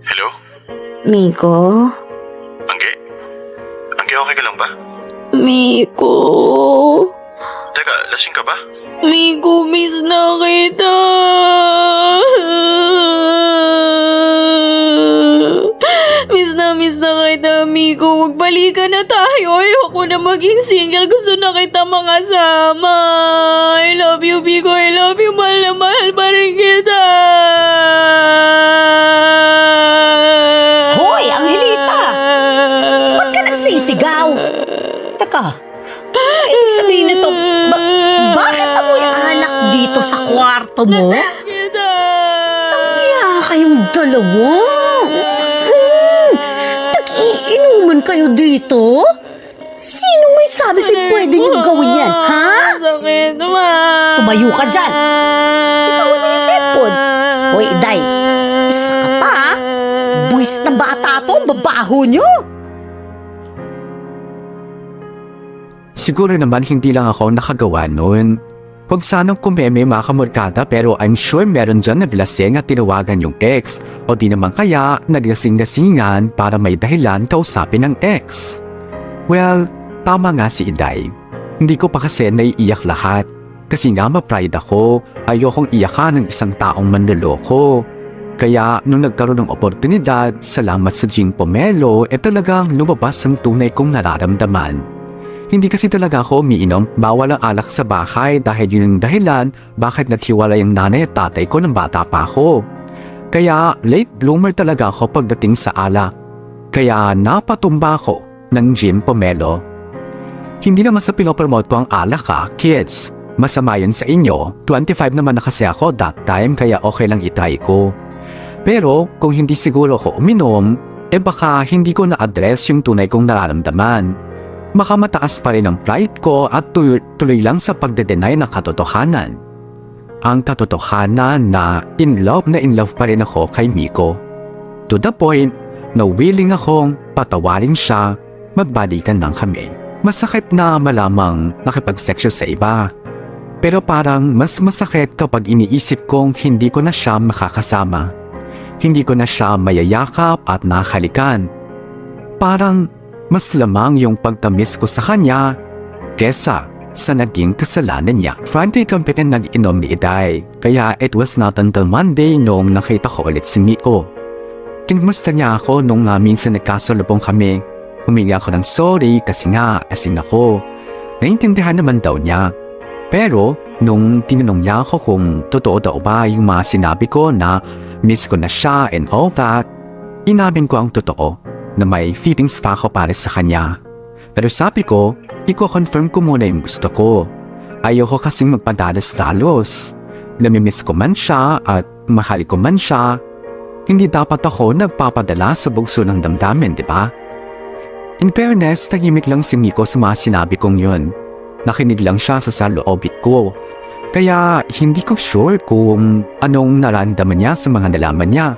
Speaker 7: Hello?
Speaker 3: Miko?
Speaker 7: Angge? Angge, okay ka lang ba?
Speaker 3: Miko?
Speaker 7: Teka, lasing ka ba?
Speaker 3: Miko, miss na kita. Miss na kita, Miko. Magbalikan na tayo. Ayoko na maging single. Gusto na kita makasama. I love you, Miko. I love you. Mahal na mahal pa rin kita.
Speaker 6: Hoy, Angelita! Ba't ka nagsisigaw? Teka, ibig sabihin nito, bakit amoy alak dito sa kwarto mo?
Speaker 3: Kita.
Speaker 6: Kaya kayong dalawa. Nag-iinuman kayo dito? Sino may sabi sa'yo pwede niyong gawin yan, ha?
Speaker 3: Sakit, ma.
Speaker 6: Tumayo ka dyan. Bitawan mo yung cellphone. Hoy, Iday, isa ka pa, ha? Buwis na bata to, babaho niyo.
Speaker 1: Siguro naman hindi lang ako nakagawa noon. Huwag sanang kumeme mga kamorkada pero I'm sure meron dyan naglasing at tinawagan yung ex o di naman kaya naglasing-lasingan para may dahilan kausapin ng ex. Well, tama nga si Iday. Hindi ko pa kasi naiiyak lahat kasi nga ma-pride ako, ayokong iyakan ng isang taong manloloko. Kaya nung nagkaroon ng oportunidad, salamat sa Gin Pomelo, talagang lumabas ang tunay kong nararamdaman. Hindi kasi talaga ako umiinom, bawal ang alak sa bahay dahil yun ang dahilan bakit naghiwalay ang nanay at tatay ko ng bata pa ako. Kaya late bloomer talaga ako pagdating sa alak. Kaya napatumba ako ng Gin Pomelo. Hindi naman sa pinopromote ko ang alak ha, kids. masama yun sa inyo. 25 naman na kasi ako that time kaya okay lang itry ko. Pero kung hindi siguro ako uminom, baka hindi ko na-address yung tunay kong nararamdaman. Baka mataas pa rin ang pride ko at tuloy lang sa pagde-deny ng katotohanan. Ang katotohanan na in love pa rin ako kay Miko. To the point na willing akong patawarin siya, magbalikan lang kami. Masakit na malamang nakipagseksyo sa iba. Pero parang mas masakit kapag iniisip kong hindi ko na siya makakasama. Hindi ko na siya mayayakap at nakahalikan. Parang mas lamang yung pagtamis ko sa kanya kesa sa naging kasalanan niya. Frankly, kami rin nag-inom ni Iday, kaya it was not until Monday noong nakita ko ulit si Miko. Kinumusta niya ako nung minsan nagkasalubong kami. Humingi ako ng sorry kasi nga asin ako. Naintindihan naman daw niya. Pero nung tinanong niya ako kung totoo daw ba yung mga sinabi ko na miss ko na siya and all that, inamin ko ang totoo na may feelings pa ako para sa kanya. Pero sabi ko, i-confirm ko muna yung gusto ko. Ayoko kasing magpadalos-dalos. Namimiss ko man siya at mahal ko man siya. Hindi dapat ako nagpapadala sa bugso ng damdamin, di ba? In fairness, tahimik lang si Miko sa mga sinabi kong yun. Nakinig lang siya sa saloobit ko. Kaya hindi ko sure kung anong nararamdaman niya sa mga nalaman niya.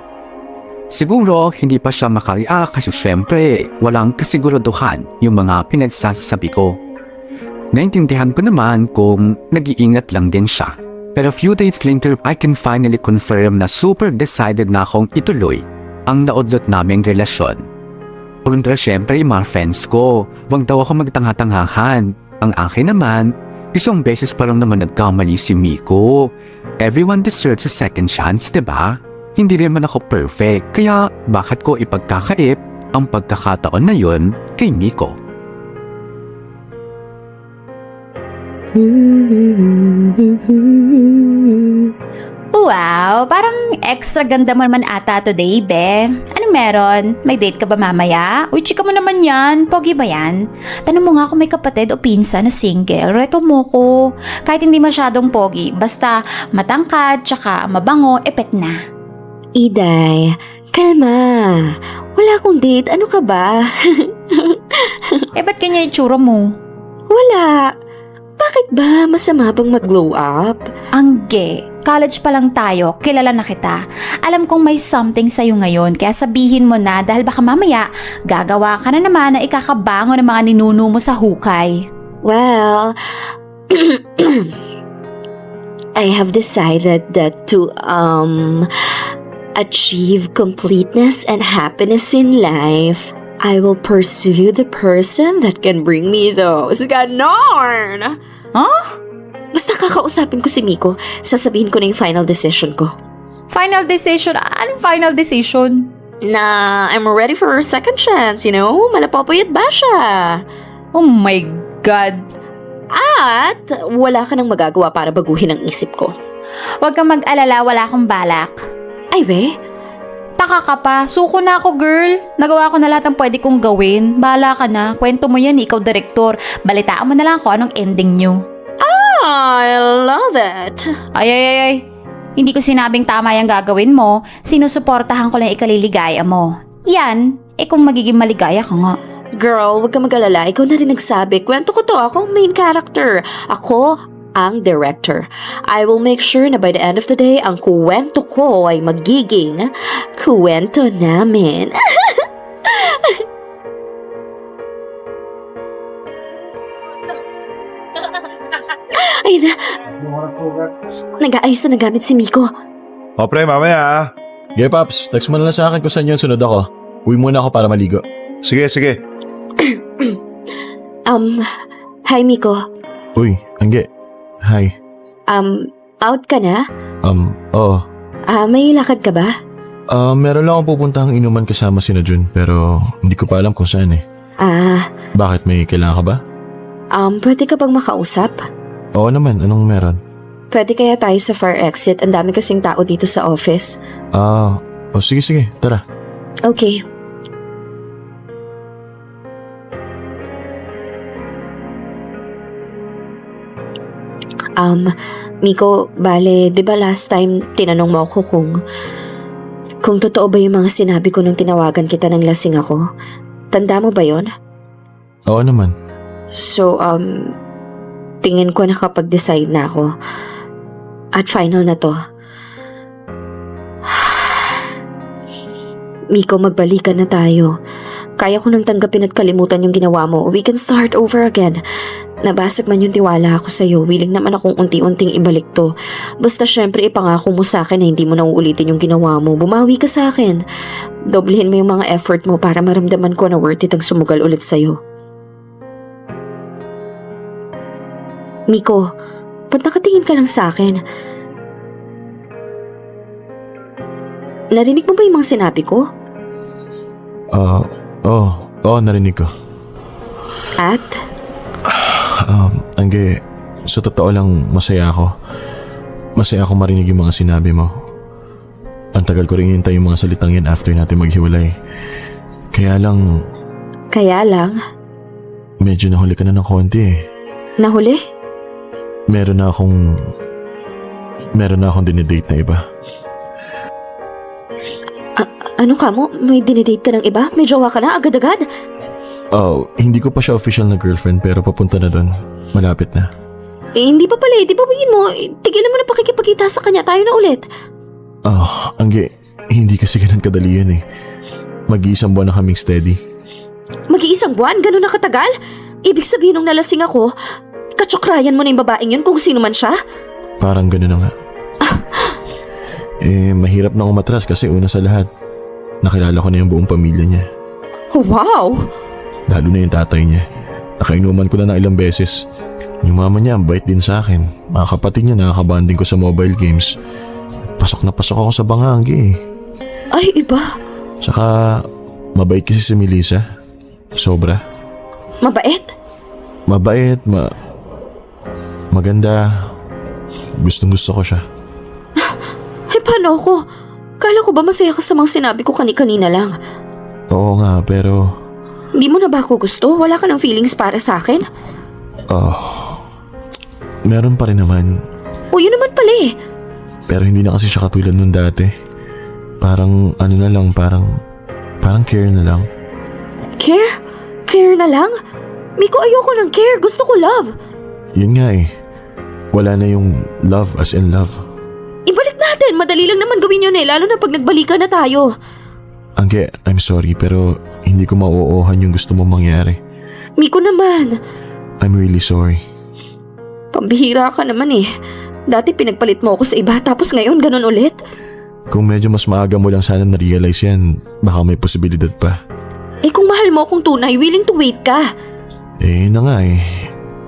Speaker 1: Siguro hindi pa siya makariak kasi syempre walang kasiguraduhan yung mga pinagsasabi ko. Naintindihan ko naman kung nag-iingat lang din siya. Pero few days later, I can finally confirm na super decided na akong ituloy ang naudlot naming relasyon. Punta syempre yung mga friends ko, wag daw ako magtanga-tangahan. Ang akin naman, isang beses pa lang naman nagkamali si Miko. Everyone deserves a second chance, diba? Hindi rin man ako perfect, kaya bakit ko ipagkakait ang pagkakataon na yun kay Miko?
Speaker 2: Wow, parang extra ganda mo naman ata today, be. Anong meron? May date ka ba mamaya? Uy, chika mo naman yan. Pogi ba yan? Tanong mo nga kung may kapatid o pinsan na single. Reto mo ko. Kahit hindi masyadong pogi, basta matangkad, tsaka mabango, epek na.
Speaker 3: Iday, kalma. Wala akong date. Ano ka ba?
Speaker 2: Ba't kanya itsura mo?
Speaker 3: Wala. Bakit ba? Masama bang mag-glow up?
Speaker 2: Ang gay. College pa lang tayo, kilala na kita. Alam kong may something sa'yo ngayon, kaya sabihin mo na dahil baka mamaya gagawa ka na naman na ikakabango ng mga ninuno mo sa hukay.
Speaker 3: Well, I have decided that to achieve completeness and happiness in life, I will pursue the person that can bring me those. Ganon!
Speaker 2: Huh?
Speaker 3: Basta kakausapin ko si Miko, sasabihin ko na yung final decision ko.
Speaker 2: Final decision? Anong final decision?
Speaker 3: Na I'm ready for a second chance, you know? Malapapayat ba siya?
Speaker 2: Oh my God.
Speaker 3: At wala ka nang magagawa para baguhin ang isip ko.
Speaker 2: Huwag kang mag-alala, wala akong balak.
Speaker 3: Ay, we?
Speaker 2: Taka ka pa, suko na ako girl. Nagawa ko na lahat ng pwede kong gawin. Bahala ka na, kwento mo yan, ikaw direktor. Balitaan mo na lang kung anong ending nyo.
Speaker 3: I love it.
Speaker 2: Ay. Hindi ko sinabing tama yung gagawin mo. Sinusuportahan ko lang ikaliligaya mo. Yan, kung magiging maligaya ka nga.
Speaker 3: Girl, wag ka mag-alala. Ikaw na rin nagsabi. Kwento ko to. Ako ang main character. Ako ang director. I will make sure na by the end of the day, ang kwento ko ay magiging kwento namin. Ay na. Nag-aayos na nagamit si Miko.
Speaker 7: O pre, mamaya ah.
Speaker 4: Yeah, Paps, text mo na lang sa akin kung saan yun sunod ako. Uwi muna ako para maligo.
Speaker 7: Sige, sige.
Speaker 3: Hi Miko.
Speaker 4: Uy, Angge. Hi.
Speaker 3: Out ka na?
Speaker 4: Oo.
Speaker 3: May lakad ka ba?
Speaker 4: Meron lang akong pupuntahang inuman kasama si Jun, pero hindi ko pa alam kung saan eh. Bakit, may kailangan ka ba?
Speaker 3: Pwede ka bang makausap?
Speaker 4: Oo naman, anong meron?
Speaker 3: Pwede kaya tayo sa far exit? Ang dami kasing tao dito sa office.
Speaker 4: Sige, tara.
Speaker 3: Okay. Miko, bale, di ba last time tinanong mo ako kung totoo ba yung mga sinabi ko nung tinawagan kita ng lasing ako? Tanda mo ba yon?
Speaker 4: Oo naman.
Speaker 3: So, tingin ko nakapag-decide na ako. At final na to. Miko, magbalikan na tayo. Kaya ko nang tanggapin at kalimutan yung ginawa mo. We can start over again. Nabasag man yung tiwala ako sa'yo. Willing naman akong unti-unting ibalik to. Basta syempre ipangako mo sa akin na hindi mo na uulitin yung ginawa mo. Bumawi ka sa akin. Doblehin mo yung mga effort mo para maramdaman ko na worth it ang sumugal ulit sa'yo. Miko, ba't nakatingin ka lang sa akin? Narinig mo ba yung mga sinabi ko?
Speaker 4: Oo, narinig ko.
Speaker 3: At?
Speaker 4: Angge, sa totoo lang masaya ako. Masaya ako marinig yung mga sinabi mo. Ang tagal ko rin hintay yung mga salitang yan after natin maghiwalay. Kaya lang, medyo nahuli ka na ng konti eh.
Speaker 3: Nahuli?
Speaker 4: Meron na akong dinidate na iba.
Speaker 3: Ano ka mo? May dinidate ka ng iba? May jowa ka na agad-agad?
Speaker 4: Hindi ko pa siya official na girlfriend pero papunta na doon. Malapit na.
Speaker 3: Hindi pa pala eh. Di ba mo? Tigilan mo na pakikipagkita sa kanya. Tayo na ulit.
Speaker 4: Angge, hindi kasi ganun kadali yan eh. Mag-iisang buwan na kaming steady.
Speaker 3: Mag-iisang buwan? Ganun na katagal? Ibig sabihin nung nalasing ako, katsokrayan mo na yung babaeng yun kung sino man siya?
Speaker 4: Parang ganun na nga. Mahirap na umatras kasi una sa lahat, nakilala ko na yung buong pamilya niya.
Speaker 3: Wow!
Speaker 4: Lalo na yung tatay niya. Nakainuman ko na ng ilang beses. Yung mama niya, ang bait din sa akin. Mga kapatid niya, nakakabanding ko sa mobile games. Pasok na pasok ako sa banganggi eh.
Speaker 3: Ay, iba.
Speaker 4: Tsaka, mabait kasi si Melissa. Sobra.
Speaker 3: Mabait?
Speaker 4: Mabait, maganda. Gustong gusto ko siya.
Speaker 3: Ay, paano ako? Kala ko ba masaya ka sa mga sinabi ko kanina lang?
Speaker 4: Oo nga, pero...
Speaker 3: Hindi mo na ba ako gusto? Wala ka ng feelings para sa akin?
Speaker 4: Meron pa rin naman.
Speaker 3: O, yun naman pala eh.
Speaker 4: Pero hindi na kasi siya katulad nun dati. Parang ano na lang, parang care na lang.
Speaker 3: Care? Care na lang? Miko, ayoko ng care. Gusto ko love.
Speaker 4: Yun nga eh. Wala na yung love as in love.
Speaker 3: Ibalik natin. Madali lang naman gawin yun eh. Lalo na pag nagbalikan na tayo.
Speaker 4: Angge, I'm sorry pero hindi ko mauuhan yung gusto mong mangyari.
Speaker 3: Miko naman.
Speaker 4: I'm really sorry.
Speaker 3: Pambihira ka naman eh. Dati pinagpalit mo ako sa iba tapos ngayon ganun ulit.
Speaker 4: Kung medyo mas maaga mo lang sana na-realize yan, baka may posibilidad pa.
Speaker 3: Eh kung mahal mo akong tunay, willing to wait ka.
Speaker 4: Na nga eh.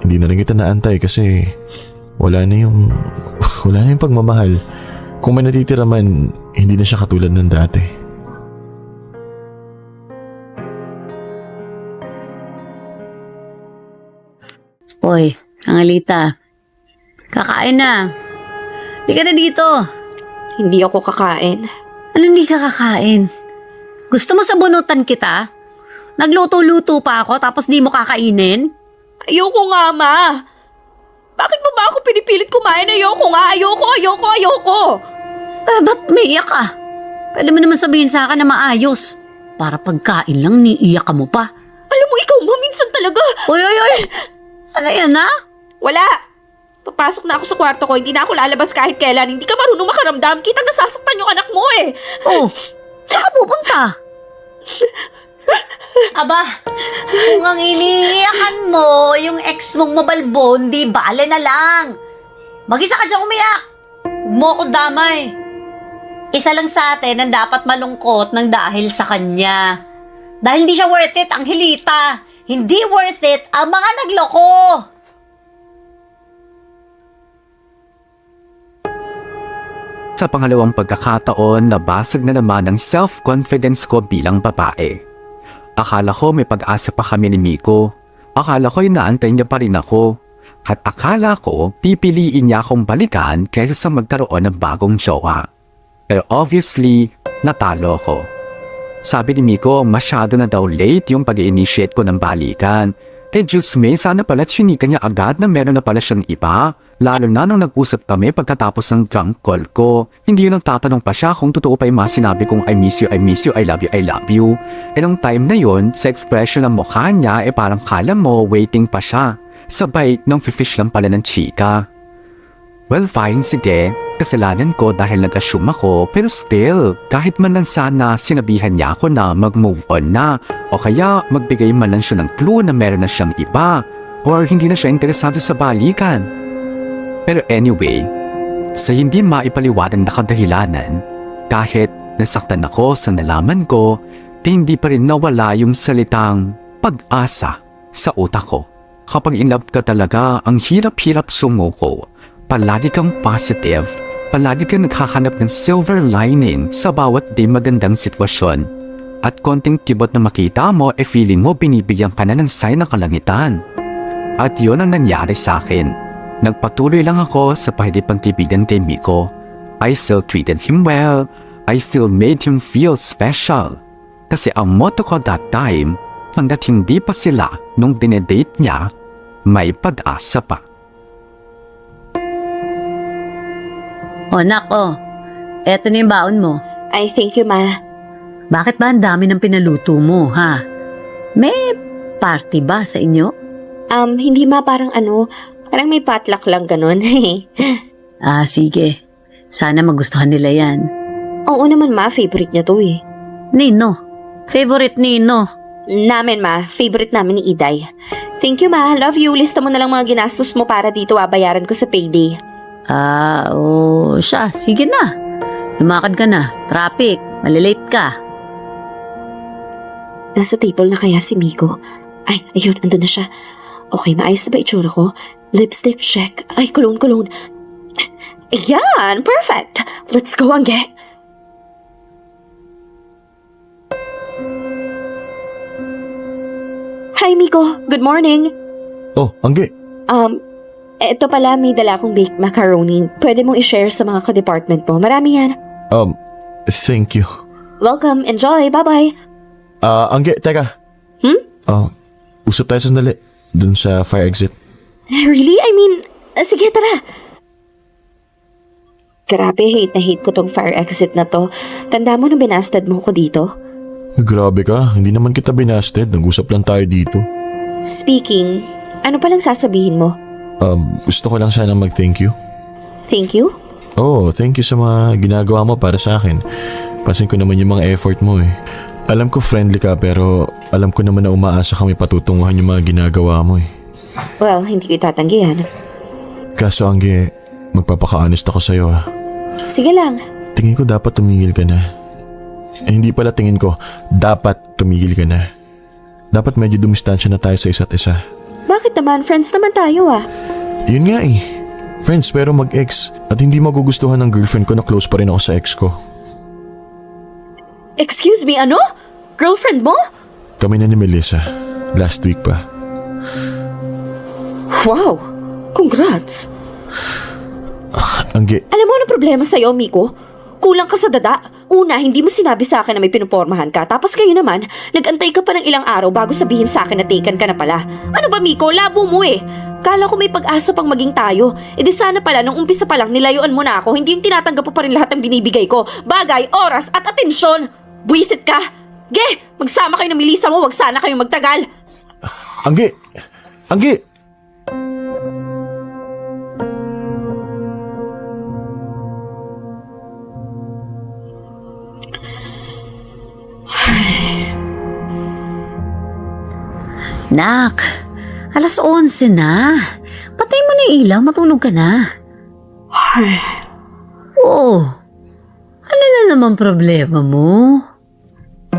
Speaker 4: Hindi na rin kita naantay kasi wala na yung pagmamahal. Kung may natitira man, hindi na siya katulad ng dati.
Speaker 6: Hoy, Angelita. Kakain na. Hindi ka na dito.
Speaker 3: Hindi ako kakain.
Speaker 6: Ano hindi ka kakain? Gusto mo sabunutan kita? Nagluto-luto pa ako tapos di mo kakainin?
Speaker 3: Ayoko nga, ma. Bakit mo ba ako pinipilit kumain? Ayoko nga. Ayoko.
Speaker 6: Ba't may iyak ka? Pwede mo naman sabihin sa akin na maayos. Para pagkain lang, niiyak ka mo pa.
Speaker 3: Alam mo, ikaw, ma, minsan talaga.
Speaker 6: Uy! Ano yan, ha?
Speaker 3: Wala. Papasok na ako sa kwarto ko. Hindi na ako lalabas kahit kailan. Hindi ka marunong makaramdam. Kitang nasasaktan yung anak mo eh.
Speaker 6: Oh, saan ka pupunta? Aba, kung ang iniiyakan mo, yung ex mong mabalbon, di bale na lang. Mag-isa ka dyan umiyak. Huwag mo akong damay. Isa lang sa atin ang dapat malungkot ng dahil sa kanya. Dahil hindi siya worth it, Angelita. Hindi worth it ang mga nagloko.
Speaker 1: Sa pangalawang pagkakataon, nabasag na naman ang self-confidence ko bilang babae. Akala ko may pag-asa pa kami ni Miko. Akala ko inaantay niya pa rin ako. At akala ko pipiliin niya akong balikan kaysa sa magkaroon ng bagong jowa. Pero obviously, natalo ko. Sabi ni Miko, masyado na daw late yung pag-i-initiate ko ng balikan. Diyos may, sana pala chinika niya agad na meron na pala siyang iba. Lalo na nung nag-usap kami pagkatapos ng drunk call ko. Hindi yun ang tatanong pa siya kung totoo pa yung mga sinabi kong I miss you, I miss you, I love you, I love you. E nung time na yun, sa expression ng mukha niya, parang kala mo waiting pa siya. Sabay nang fish lang pala ng chika. Well fine, sige. Kasalanan ko dahil nag-assume ako, pero still, kahit man lang sana sinabihan niya ako na mag-move on na, o kaya magbigay man lang siya ng clue na meron na siyang iba, or hindi na siya interesado sa balikan. Pero anyway, sa hindi maipaliwanag na kadahilanan, kahit nasaktan ako sa nalaman ko, hindi pa rin nawala yung salitang pag-asa sa utak ko. Kapag in love ka talaga, ang hirap-hirap sumuko. Palagi kang positive, palagi kang naghahanap ng silver lining sa bawat di magandang sitwasyon. At konting kibot na makita mo, feeling mo binibigyan ka na ng sign ng kalangitan. At yun ang nangyari sa akin. Nagpatuloy lang ako sa pagkaibigan kay Miko. I still treated him well. I still made him feel special. Kasi ang motto ko that time, hanggat hindi pa sila nung dinedate niya, may pag-asa pa.
Speaker 6: O anak, eto na yung baon mo.
Speaker 3: Ay, thank you, ma.
Speaker 6: Bakit ba ang dami ng pinaluto mo, ha? May party ba sa inyo?
Speaker 3: Hindi ma, parang may potluck lang ganun.
Speaker 6: Sige. Sana magustuhan nila yan.
Speaker 3: Oo naman ma, favorite niya to eh.
Speaker 6: Nino. Favorite Nino.
Speaker 3: Namin ma, favorite namin ni Iday. Thank you ma, love you. Lista mo na lang mga ginastos mo para dito bayaran ko sa payday.
Speaker 6: Siya. Sige na. Lumakad ka na. Traffic. Malilate ka.
Speaker 3: Nasa table na kaya si Miko? Ay, ayun, andun na siya. Okay, maayos na ba itsura ko? Lipstick, check. Ay, cologne. Ayan, perfect. Let's go, Angge. Hi, Miko. Good morning.
Speaker 4: Oh, Angge.
Speaker 3: Eto pala, may dala akong baked macaroni. Pwede mong i-share sa mga ka-department mo. Marami yan.
Speaker 4: Thank you.
Speaker 3: Welcome. Enjoy. Bye-bye.
Speaker 4: Angge, teka. Usap tayo sandali. Dun sa fire exit.
Speaker 3: Really? I mean, sige, tara. Grabe, hate na hate ko tong fire exit na to. Tanda mo nung binasted mo ko dito?
Speaker 4: Grabe ka, hindi naman kita binasted. Nag-usap lang tayo dito.
Speaker 3: Speaking, ano palang sasabihin mo?
Speaker 4: Gusto ko lang sana mag-thank you.
Speaker 3: Thank you?
Speaker 4: Thank you sa mga ginagawa mo para sa akin. Pansin ko naman yung mga effort mo eh. Alam ko friendly ka pero alam ko naman na umaasa kami patutunguhan yung mga ginagawa mo eh.
Speaker 3: Well, hindi ko itatanggihan.
Speaker 4: Kaso Angge, magpapaka-honest ako sa'yo ha.
Speaker 3: Sige lang.
Speaker 4: Tingin ko dapat tumigil ka na. Hindi pala tingin ko, dapat tumigil ka na. Dapat medyo dumistansya na tayo sa isa't isa.
Speaker 3: Bakit naman? Friends naman tayo ah.
Speaker 4: Yun nga eh. Friends pero mag-ex at hindi magugustuhan ng girlfriend ko na close pa rin ako sa ex ko.
Speaker 3: Excuse me, ano? Girlfriend mo?
Speaker 4: Kami na ni Melissa. Last week pa.
Speaker 3: Wow! Congrats!
Speaker 4: Angge,
Speaker 3: Alam mo ano problema sa'yo, Miko? Kulang ka sa dada. Una, hindi mo sinabi sa akin na may pinupormahan ka. Tapos kayo naman, nag-antay ka pa ng ilang araw bago sabihin sa akin na taken ka na pala. Ano ba, Miko? Labo mo eh. Kala ko may pag-asa pang maging tayo. E di sana pala, nung umpisa pa lang, nilayuan mo na ako. Hindi yung tinatanggap mo pa rin lahat ng binibigay ko. Bagay, oras, at atensyon. Buwisit ka. Ge, magsama kayo ng Melissa mo. Wag sana kayong magtagal.
Speaker 4: Angge! Angge!
Speaker 6: Nak, 11:00 na. Patay mo na yung ilaw, matulog ka na. Ano na naman problema mo?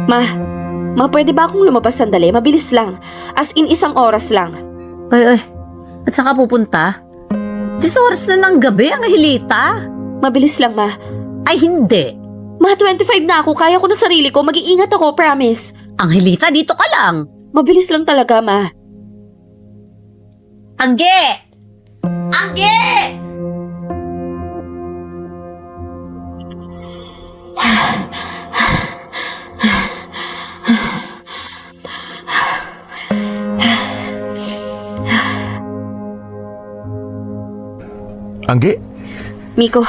Speaker 3: Ma, pwede ba akong lumabas sandali? Mabilis lang. As in, 1 oras lang.
Speaker 6: Ay, at saka pupunta? 10 oras na ng gabi, ang hilita.
Speaker 3: Mabilis lang, ma.
Speaker 6: Ay, hindi.
Speaker 3: Ma, 25 na ako. Kaya ko na sarili ko. Mag-iingat ako, promise.
Speaker 6: Ang hilita, dito ka lang.
Speaker 3: Mabilis lang talaga, ma.
Speaker 6: Angge! Angge!
Speaker 4: Angge,
Speaker 3: Miko,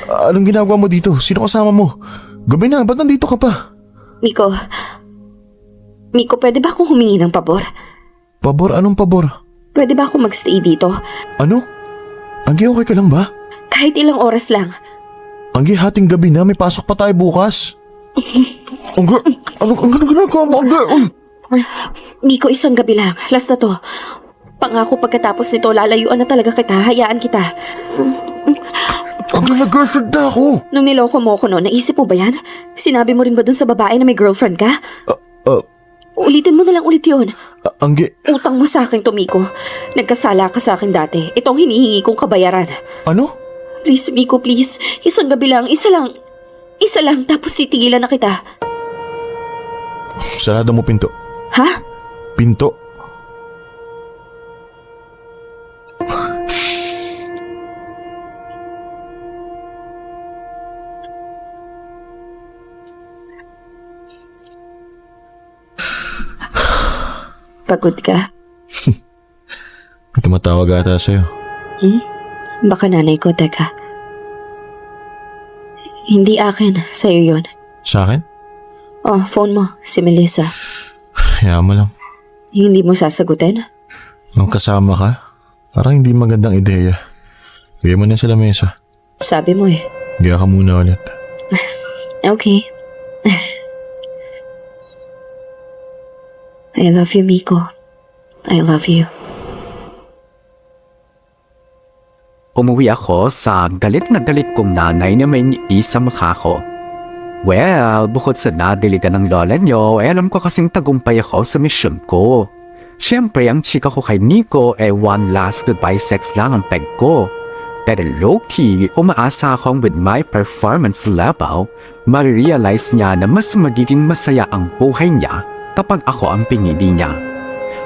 Speaker 4: anong ginagawa mo dito? Sino kasama mo? Gabi na, ba't nandito ka pa?
Speaker 3: Miko, pwede ba akong humingi ng pabor?
Speaker 4: Pabor? Anong pabor?
Speaker 3: Pwede ba akong magstay dito?
Speaker 4: Ano? Angge, okay ka lang ba?
Speaker 3: Kahit ilang oras lang.
Speaker 4: Angge, hating gabi na, may pasok pa tayo bukas. Angge, anong ginagawa mo, Angge? Uy!
Speaker 3: Miko, isang gabi lang. Last na to. Pangako pagkatapos nito, lalayuan na talaga kita. Hayaan kita.
Speaker 4: Angge, nag-girlfriend na ako.
Speaker 3: Nung niloko mo ako noon, naisip mo ba yan? Sinabi mo rin ba dun sa babae na may girlfriend ka? Ulitin mo na lang ulit yun.
Speaker 4: Angge,
Speaker 3: Utang mo sa akin to, Miko. Nagkasala ka sa akin dati. Itong hinihingi kong kabayaran.
Speaker 4: ano?
Speaker 3: Please, Miko, please. Isang gabi lang, isa lang. Isa lang, tapos titigilan na kita.
Speaker 4: Sarado mo pinto.
Speaker 3: Ha?
Speaker 4: Pinto?
Speaker 3: Pagod ka?
Speaker 4: May tumatawag ata sa'yo.
Speaker 3: Baka nanay ko, teka. Hindi akin, sa'yo yun.
Speaker 4: Sa akin?
Speaker 3: Oh, phone mo, si Melissa.
Speaker 4: Hayaan mo lang.
Speaker 3: Hindi mo sasagutin?
Speaker 4: Nung kasama ka, parang hindi magandang ideya. Gaya mo na sa lamesa.
Speaker 3: Sabi mo eh.
Speaker 4: Gaya ka muna ulit.
Speaker 3: Okay. I love you, Miko. I love you.
Speaker 1: Umuwi ako sa galit na galit kong nanay na may ngiti sa mukha ko. Well, bukod sa nadiligan ng lola nyo, alam ko kasing tagumpay ako sa mission ko. Siyempre, ang chika ko kay Nico one last goodbye sex lang ang peg ko. Pero low-key, umaasa akong with my performance level, marirealize niya na mas magiging masaya ang buhay niya kapag ako ang pinili niya.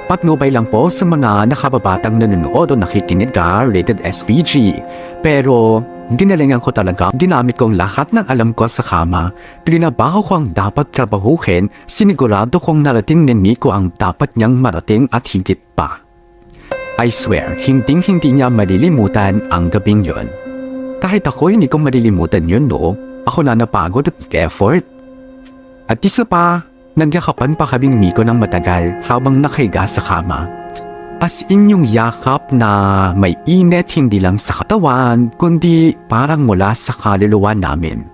Speaker 1: Patnubay lang po sa mga nakababatang nanonood o nakikinig ka, rated SVG. Pero, ginalingan ko talaga, ginamit kong lahat ng alam ko sa kama. Trinabaho ko ang dapat trabahuhin, sinigurado kong narating ni Nico ang dapat niyang marating at higit pa. I swear, hinding-hindi niya malilimutan ang gabing yun. Kahit ako hindi ko malilimutan yun, no? Ako na napagod at effort. At isa pa, nagyakapan pa kaming Nico ng matagal habang nakahiga sa kama. As in yung yakap na may init hindi lang sa katawan, kundi parang mula sa kaluluwa namin.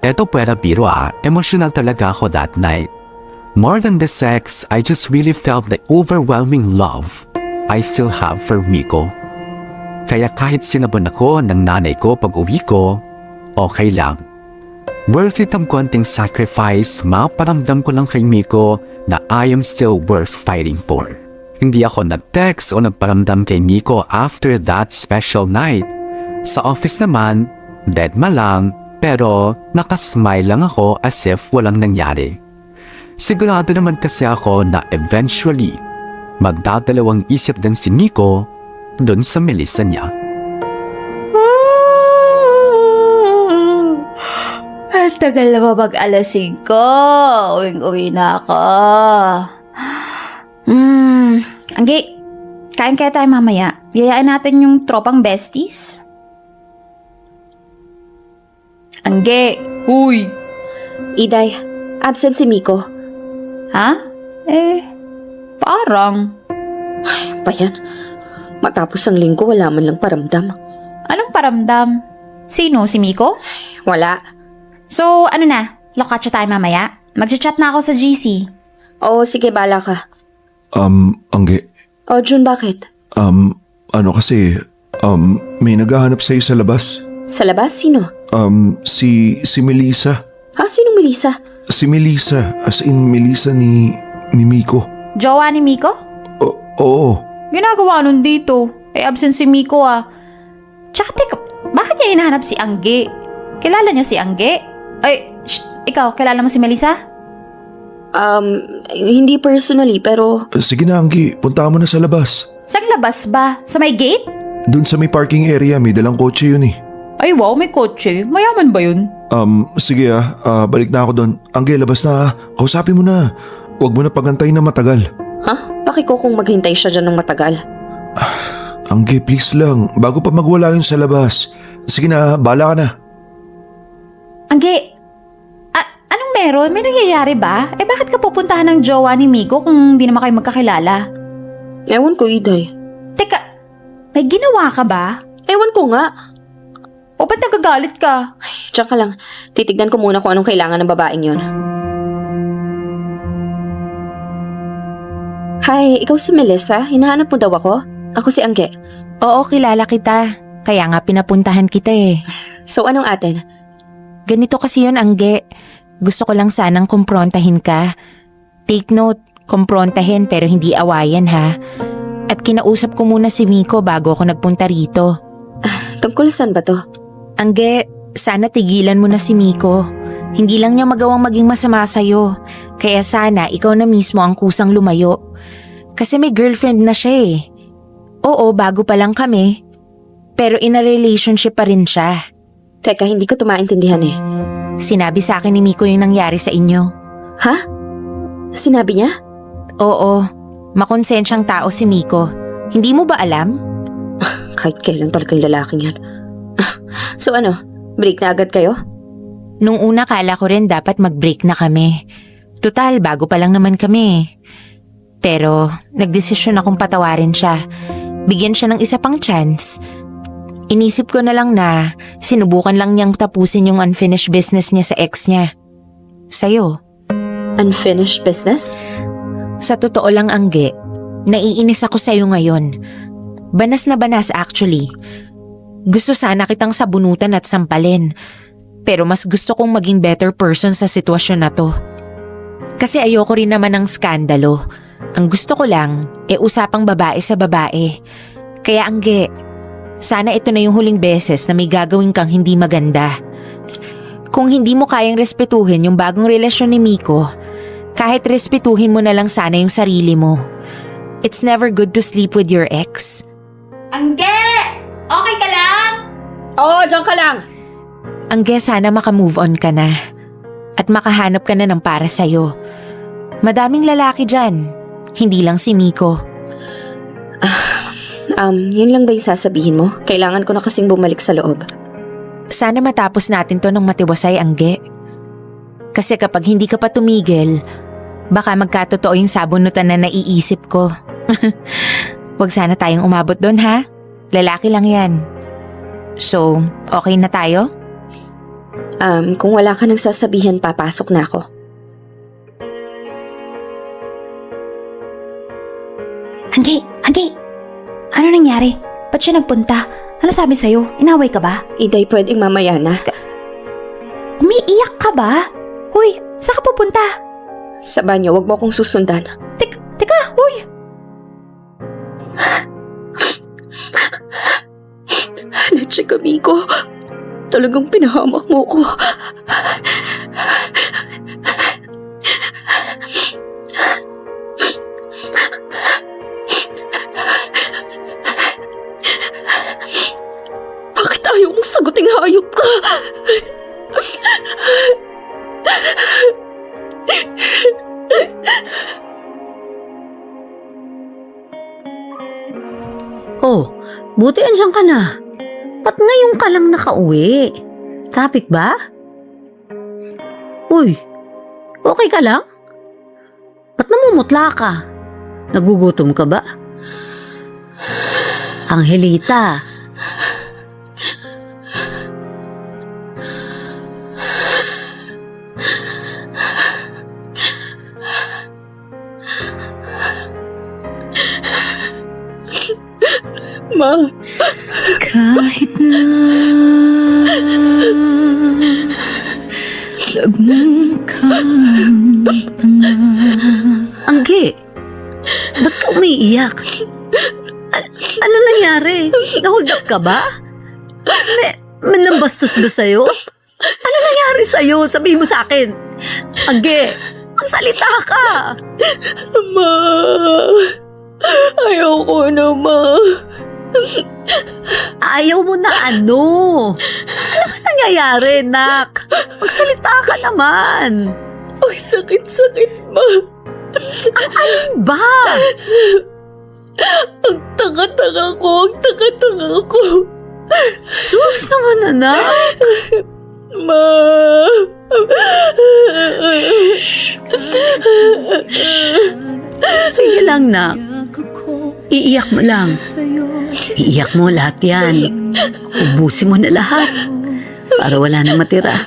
Speaker 1: Eto pwera biro emotional talaga ako that night. More than the sex, I just really felt the overwhelming love I still have for Nico. Kaya kahit sinabon ako ng nanay ko pag uwi ko, okay lang. Worth it ang konting sacrifice, maparamdam ko lang kay Nico na I am still worth fighting for. Hindi ako nag-text o nagparamdam kay Nico after that special night. Sa office naman, deadma lang, pero nakasmile lang ako as if walang nangyari. Sigurado naman kasi ako na eventually, magdadalawang isip din si Nico dun sa Melissa niya.
Speaker 2: Ang tagal na ba mag-alasing ko? Uwing-uwi na ako. Anggi, kain kaya tayo mamaya. Yayain natin yung tropang besties. Anggi, uy.
Speaker 3: Iday, absent si Miko.
Speaker 2: Ha? Parang.
Speaker 3: Pa yan? Matapos ang linggo, wala man lang paramdam.
Speaker 2: Anong paramdam? Sino? Si Miko?
Speaker 3: Wala.
Speaker 2: So, ano na? Lokatsa tayo mamaya? Mag-chat na ako sa GC.
Speaker 3: Oo, sige, bala ka.
Speaker 8: Angge,
Speaker 3: Oh, Jun, bakit?
Speaker 8: may naghahanap sa'yo sa labas.
Speaker 3: Sa labas? Sino?
Speaker 8: Si Melissa.
Speaker 3: Ha? Sinong Melissa?
Speaker 8: Si Melissa, as in Melissa ni Miko.
Speaker 2: Jowa ni Miko?
Speaker 8: Oo.
Speaker 2: Ginagawa nun dito. Absent si Miko Tsaka teka, bakit niya hinahanap si Angge? Kilala niya si Angge? Ikaw, kilala mo si Melissa?
Speaker 3: Hindi personally, pero...
Speaker 8: Sige na, Angge, punta mo na sa labas.
Speaker 2: Saan labas ba? Sa may gate?
Speaker 8: Doon sa may parking area, may dalang kotse yun eh.
Speaker 2: Ay wow, may kotse. Mayaman ba yun?
Speaker 8: Sige balik na ako doon. Angge, labas na kausapin mo na. Huwag mo na pagantayin na matagal.
Speaker 3: Ha? Bakit ko kung maghintay siya dyan ng matagal?
Speaker 8: Angge, please lang. Bago pa magwala yun sa labas. Sige na, bahala ka na.
Speaker 2: Angge, anong meron? May nangyayari ba? Bakit ka pupuntahan ng jowa ni Miko kung di naman kayo magkakilala?
Speaker 3: Ewan ko, Iday.
Speaker 2: Teka, may ginawa ka ba?
Speaker 3: Ewan ko nga.
Speaker 2: O ba't nagagalit ka?
Speaker 3: Diyan ka lang. Titignan ko muna kung anong kailangan ng babaeng yon. Hi, ikaw si Melissa? Hinahanap mo daw ako? Ako si Angge.
Speaker 9: Oo, kilala kita. Kaya nga pinapuntahan kita eh.
Speaker 3: So, anong atin?
Speaker 9: Ganito kasi yun, Angge. Gusto ko lang sanang kumprontahin ka. Take note, kumprontahin pero hindi awayan ha. At kinausap ko muna si Miko bago ako nagpunta rito.
Speaker 3: Tungkol saan ba to?
Speaker 9: Angge, sana tigilan mo na si Miko. Hindi lang niya magawang maging masama sa'yo. Kaya sana ikaw na mismo ang kusang lumayo. Kasi may girlfriend na siya eh. Oo, bago pa lang kami. Pero in a relationship pa rin siya.
Speaker 3: Teka, hindi ko tumaintindihan eh.
Speaker 9: Sinabi sa akin ni Miko yung nangyari sa inyo.
Speaker 3: Ha? Sinabi niya?
Speaker 9: Oo, makonsensyang tao si Miko. Hindi mo ba alam?
Speaker 3: Kahit kailan talaga yung lalaking yan. So ano, break na agad kayo?
Speaker 9: Nung una kala ko rin dapat mag-break na kami. Total, bago pa lang naman kami. Pero nagdesisyon akong patawarin siya. Bigyan siya ng isa pang chance. Inisip ko na lang na sinubukan lang niyang tapusin yung unfinished business niya sa ex niya. Sa'yo.
Speaker 3: Unfinished business?
Speaker 9: Sa totoo lang, Angge, naiinis ako sa'yo ngayon. Banas na banas actually. Gusto sana kitang sabunutan at sampalin. Pero mas gusto kong maging better person sa sitwasyon na to. Kasi ayoko rin naman ng skandalo. Ang gusto ko lang, usapang babae sa babae. Kaya Angge, sana ito na yung huling beses na may gagawin kang hindi maganda. Kung hindi mo kayang respetuhin yung bagong relasyon ni Miko, kahit respetuhin mo na lang sana yung sarili mo. It's never good to sleep with your ex.
Speaker 2: Angge! Okay ka lang?
Speaker 3: Oo, diyan ka lang!
Speaker 9: Angge, sana makamove on ka na. At makahanap ka na ng para sa'yo. Madaming lalaki dyan. Hindi lang si Miko.
Speaker 3: Yun lang ba yung sasabihin mo? Kailangan ko na kasing bumalik sa loob.
Speaker 9: Sana matapos natin to ng matiwasay, Angge. Kasi kapag hindi ka pa tumigil, baka magkatotoo yung sabunutan na naiisip ko. Huwag sana tayong umabot doon ha? Lalaki lang yan. So, okay na tayo?
Speaker 3: Kung wala ka nang sasabihin, papasok na ako.
Speaker 2: Angge! Ano nangyari? Ba't siya nagpunta? Ano sabi sa'yo? Inaway ka ba?
Speaker 3: Iday, pwedeng mamaya na.
Speaker 2: Umiiyak ka ba? Hoy, saan ka pupunta?
Speaker 3: Sa banyo, wag mo akong susundan.
Speaker 2: Teka, hoy!
Speaker 3: Leche Amigo, talagang pinahamak mo ko. Bakit ayaw mong saguting hayop ka?
Speaker 6: Oh, buti andyan ka na. Ba't ngayon ka lang nakauwi? Traffic ba? Uy, okay ka lang? Ba't namumutla ka? Nagugutom ka ba? Angelita.
Speaker 3: Ma,
Speaker 9: Kahit na nagmumukhang tanga.
Speaker 6: Angge, ba't ka umiiyak? Ano nangyari? Nahold up ka ba? May nambastos ba sa'yo? Ano nangyari sa'yo? Sabihin mo sa akin. Angge, magsalita ka.
Speaker 3: Ma, ayoko na, Ma.
Speaker 6: Ayaw mo na ano? Ano ba nangyayari, nak? Magsalita ka naman.
Speaker 3: Ay, sakit-sakit, Ma.
Speaker 6: Ang alin ba?
Speaker 3: Ang tanga-tanga ko, ang tanga-tanga ko.
Speaker 6: Sus naman, anak.
Speaker 3: Ma.
Speaker 6: Sige lang, nak. Iiyak mo lang. Iiyak mo lahat yan. Ubusin mo na lahat. Para wala na matira.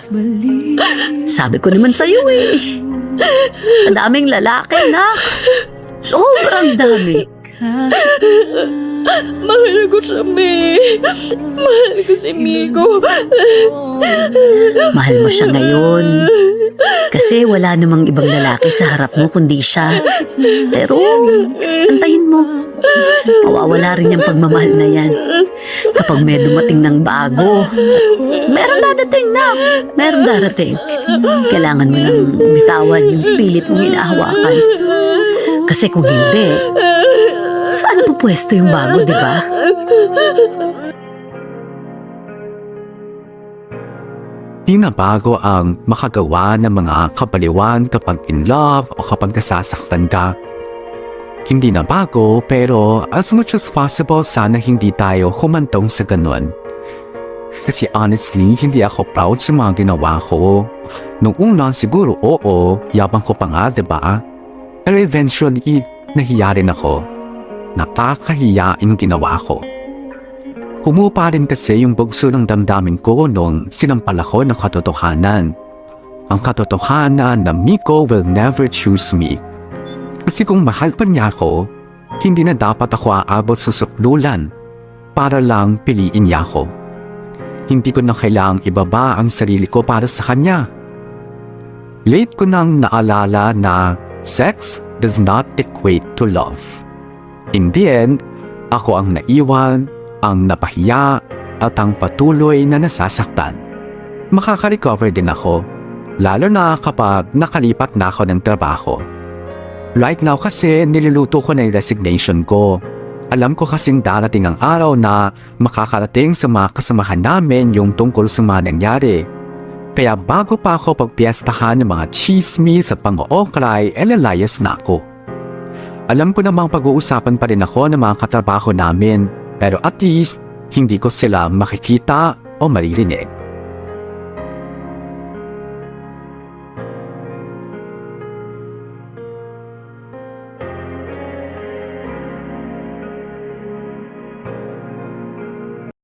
Speaker 6: Sabi ko naman sa'yo eh. Madaming lalaki, nak. Sobrang dami.
Speaker 3: Mahal ko siya, May. Mahal ko si Miko.
Speaker 6: Mahal mo siya ngayon. Kasi wala namang ibang lalaki sa harap mo kundi siya. Pero, antayin mo. Mawawala rin yung pagmamahal na yan. Kapag may dumating ng bago, meron dadating na. Meron darating. Kailangan mo nang bitawan yung pilit mong hinahawakan. Kasi kung hindi, saan pupwesto yung bago, di ba?
Speaker 1: Di na bago ang makagawa ng mga kabaliwan kapag in love o kapag nasasaktan ka. Hindi na bago pero as much as possible sana hindi tayo humantong sa ganun. Kasi honestly, hindi ako proud sa mga ginawa ko. Nung una siguro oo, yabang ko pa nga, diba? Pero eventually, nahiya rin ako. Nakakahiya yung ginawa ko. Humupa rin kasi yung bugso ng damdamin ko nung sinampal ako ng katotohanan. Ang katotohanan na Miko will never choose me. Kasi kung mahal pa niya ako, hindi na dapat ako aabot sa suklulan para lang piliin niya ako. Hindi ko na kailangang ibaba ang sarili ko para sa kanya. Late ko nang naalala na sex does not equate to love. In the end, ako ang naiwan, ang napahiya at ang patuloy na nasasaktan. Makaka-recover din ako, lalo na kapag nakalipat na ako ng trabaho. Right now kasi niluluto ko na yung resignation ko. Alam ko kasing darating ang araw na makakarating sa mga kasamahan namin yung tungkol sa mga nangyari. Kaya bago pa ako pagpiestahan ng mga chismis at pang-ookray, lalayas na ako. Alam ko namang pag-uusapan pa rin ako ng mga katrabaho namin, pero at least hindi ko sila makikita o maririnig.